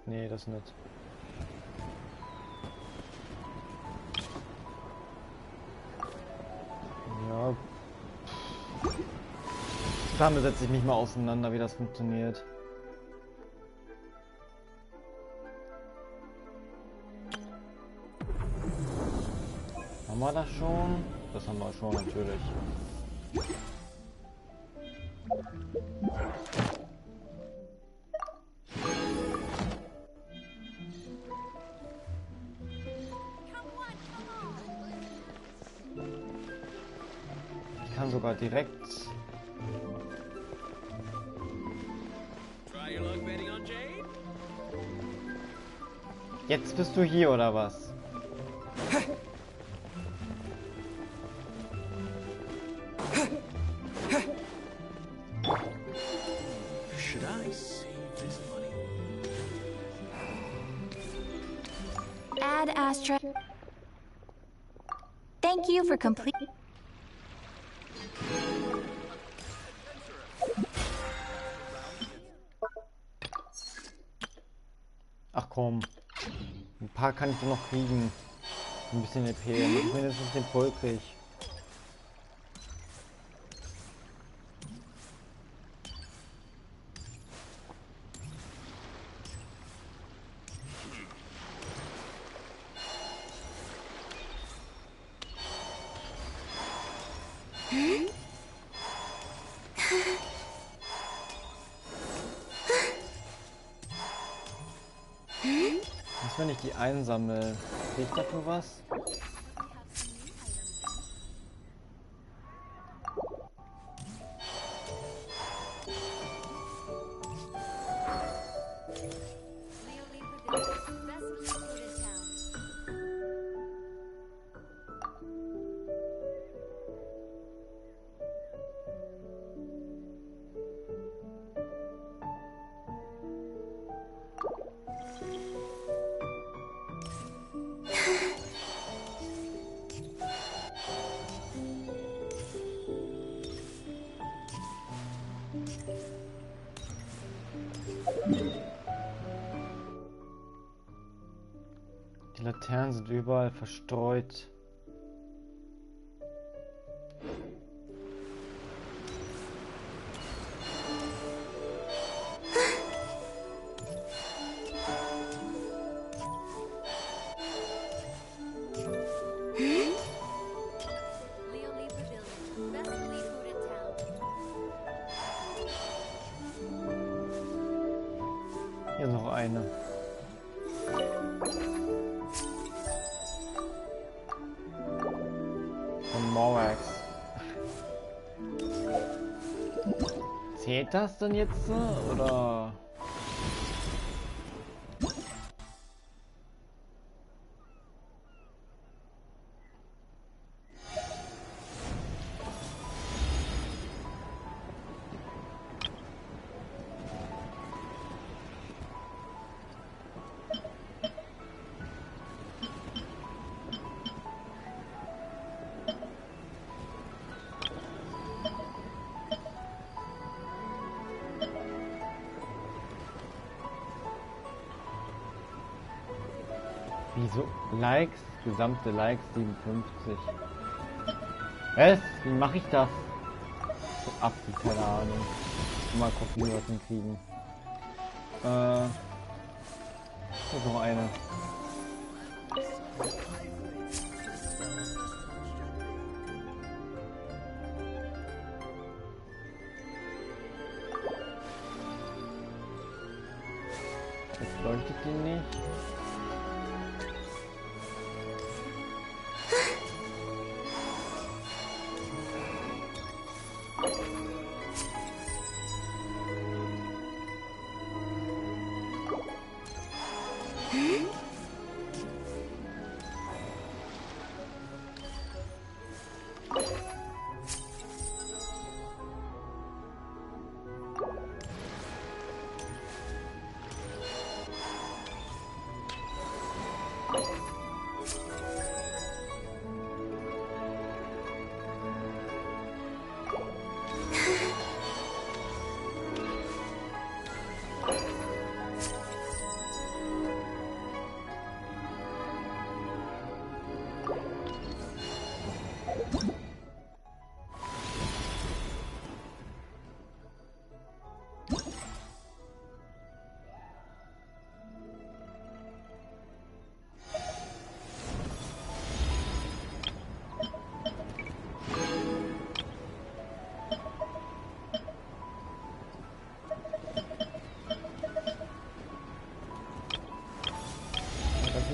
Nee, das nicht. Ja. Damit setze ich mich mal auseinander, wie das funktioniert. Haben wir das schon? Das haben wir schon, natürlich. Ich kann sogar direkt... Jetzt bist du hier, oder was? Should I save this money? Add Astra. Thank you for complete. Ach komm. Ein paar kann ich doch noch kriegen. Ein bisschen EP, damit ich mindestens den voll krieg. Was, wenn ich die einsammle? Krieg ich dafür was? Die Laternen sind überall verstreut. Hier ist noch eine. Von Morax. Zählt das denn jetzt so, oder? Wieso? Likes, gesamte Likes 57. Was? Wie mache ich das? So ab, keine Ahnung. Mal gucken, wie wir das hinkriegen. Da ist noch eine. Jetzt leuchtet die nicht.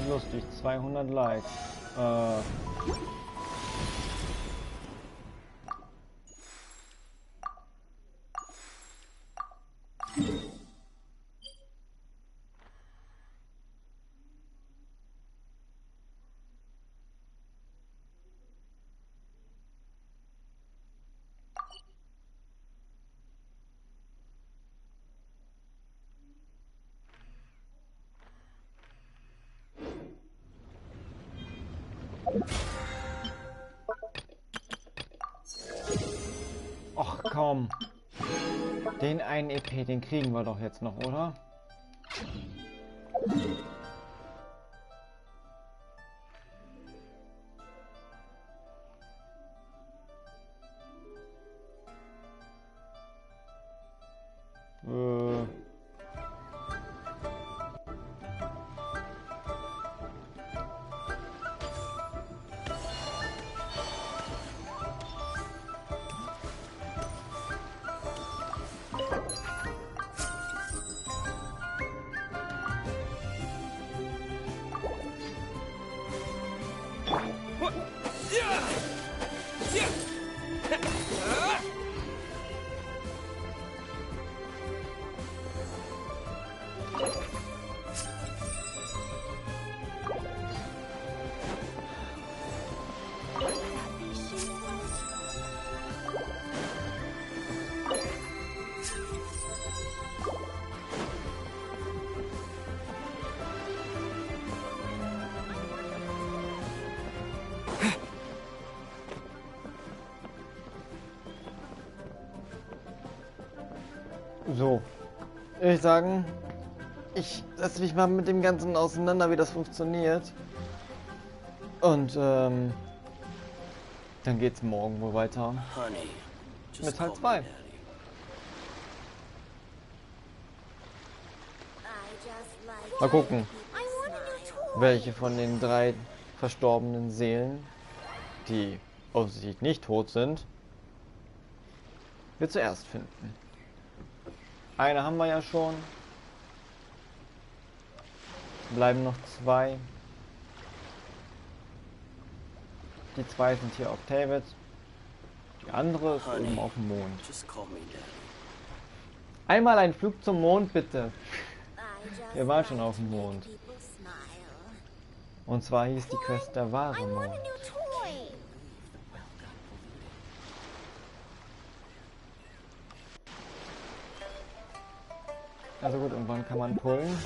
Lustig, 200 Likes. Och komm. Den einen EP, den kriegen wir doch jetzt noch, oder? So, ich würde sagen, ich setze mich mal mit dem Ganzen auseinander, wie das funktioniert. Und dann geht's morgen wohl weiter mit Teil 2. Mal gucken, welche von den 3 verstorbenen Seelen, die offensichtlich nicht tot sind, wir zuerst finden. Eine haben wir ja schon. Bleiben noch 2. Die 2 sind hier auf David. Die andere ist oben auf dem Mond. Einmal ein Flug zum Mond, bitte. Wir waren schon auf dem Mond. Und zwar hieß die Quest der wahre Mond. Also gut, und wann kann man pullen?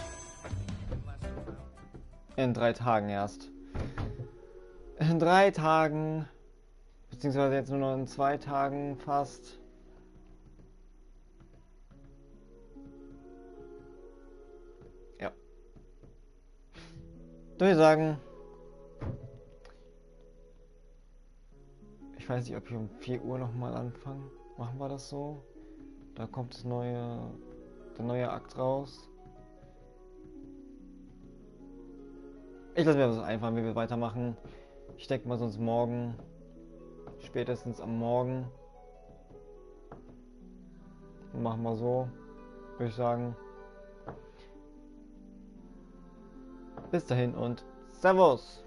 In 3 Tagen erst. In 3 Tagen, beziehungsweise jetzt nur noch in 2 Tagen fast. Ja. Soll ich sagen, ich weiß nicht, ob wir um 4 Uhr nochmal anfangen. Machen wir das so? Da kommt der neue Akt raus. Ich lasse mir das einfallen, wie wir weitermachen. Ich denke mal sonst morgen. Spätestens am Morgen. Machen wir so. Würde ich sagen. Bis dahin und Servus!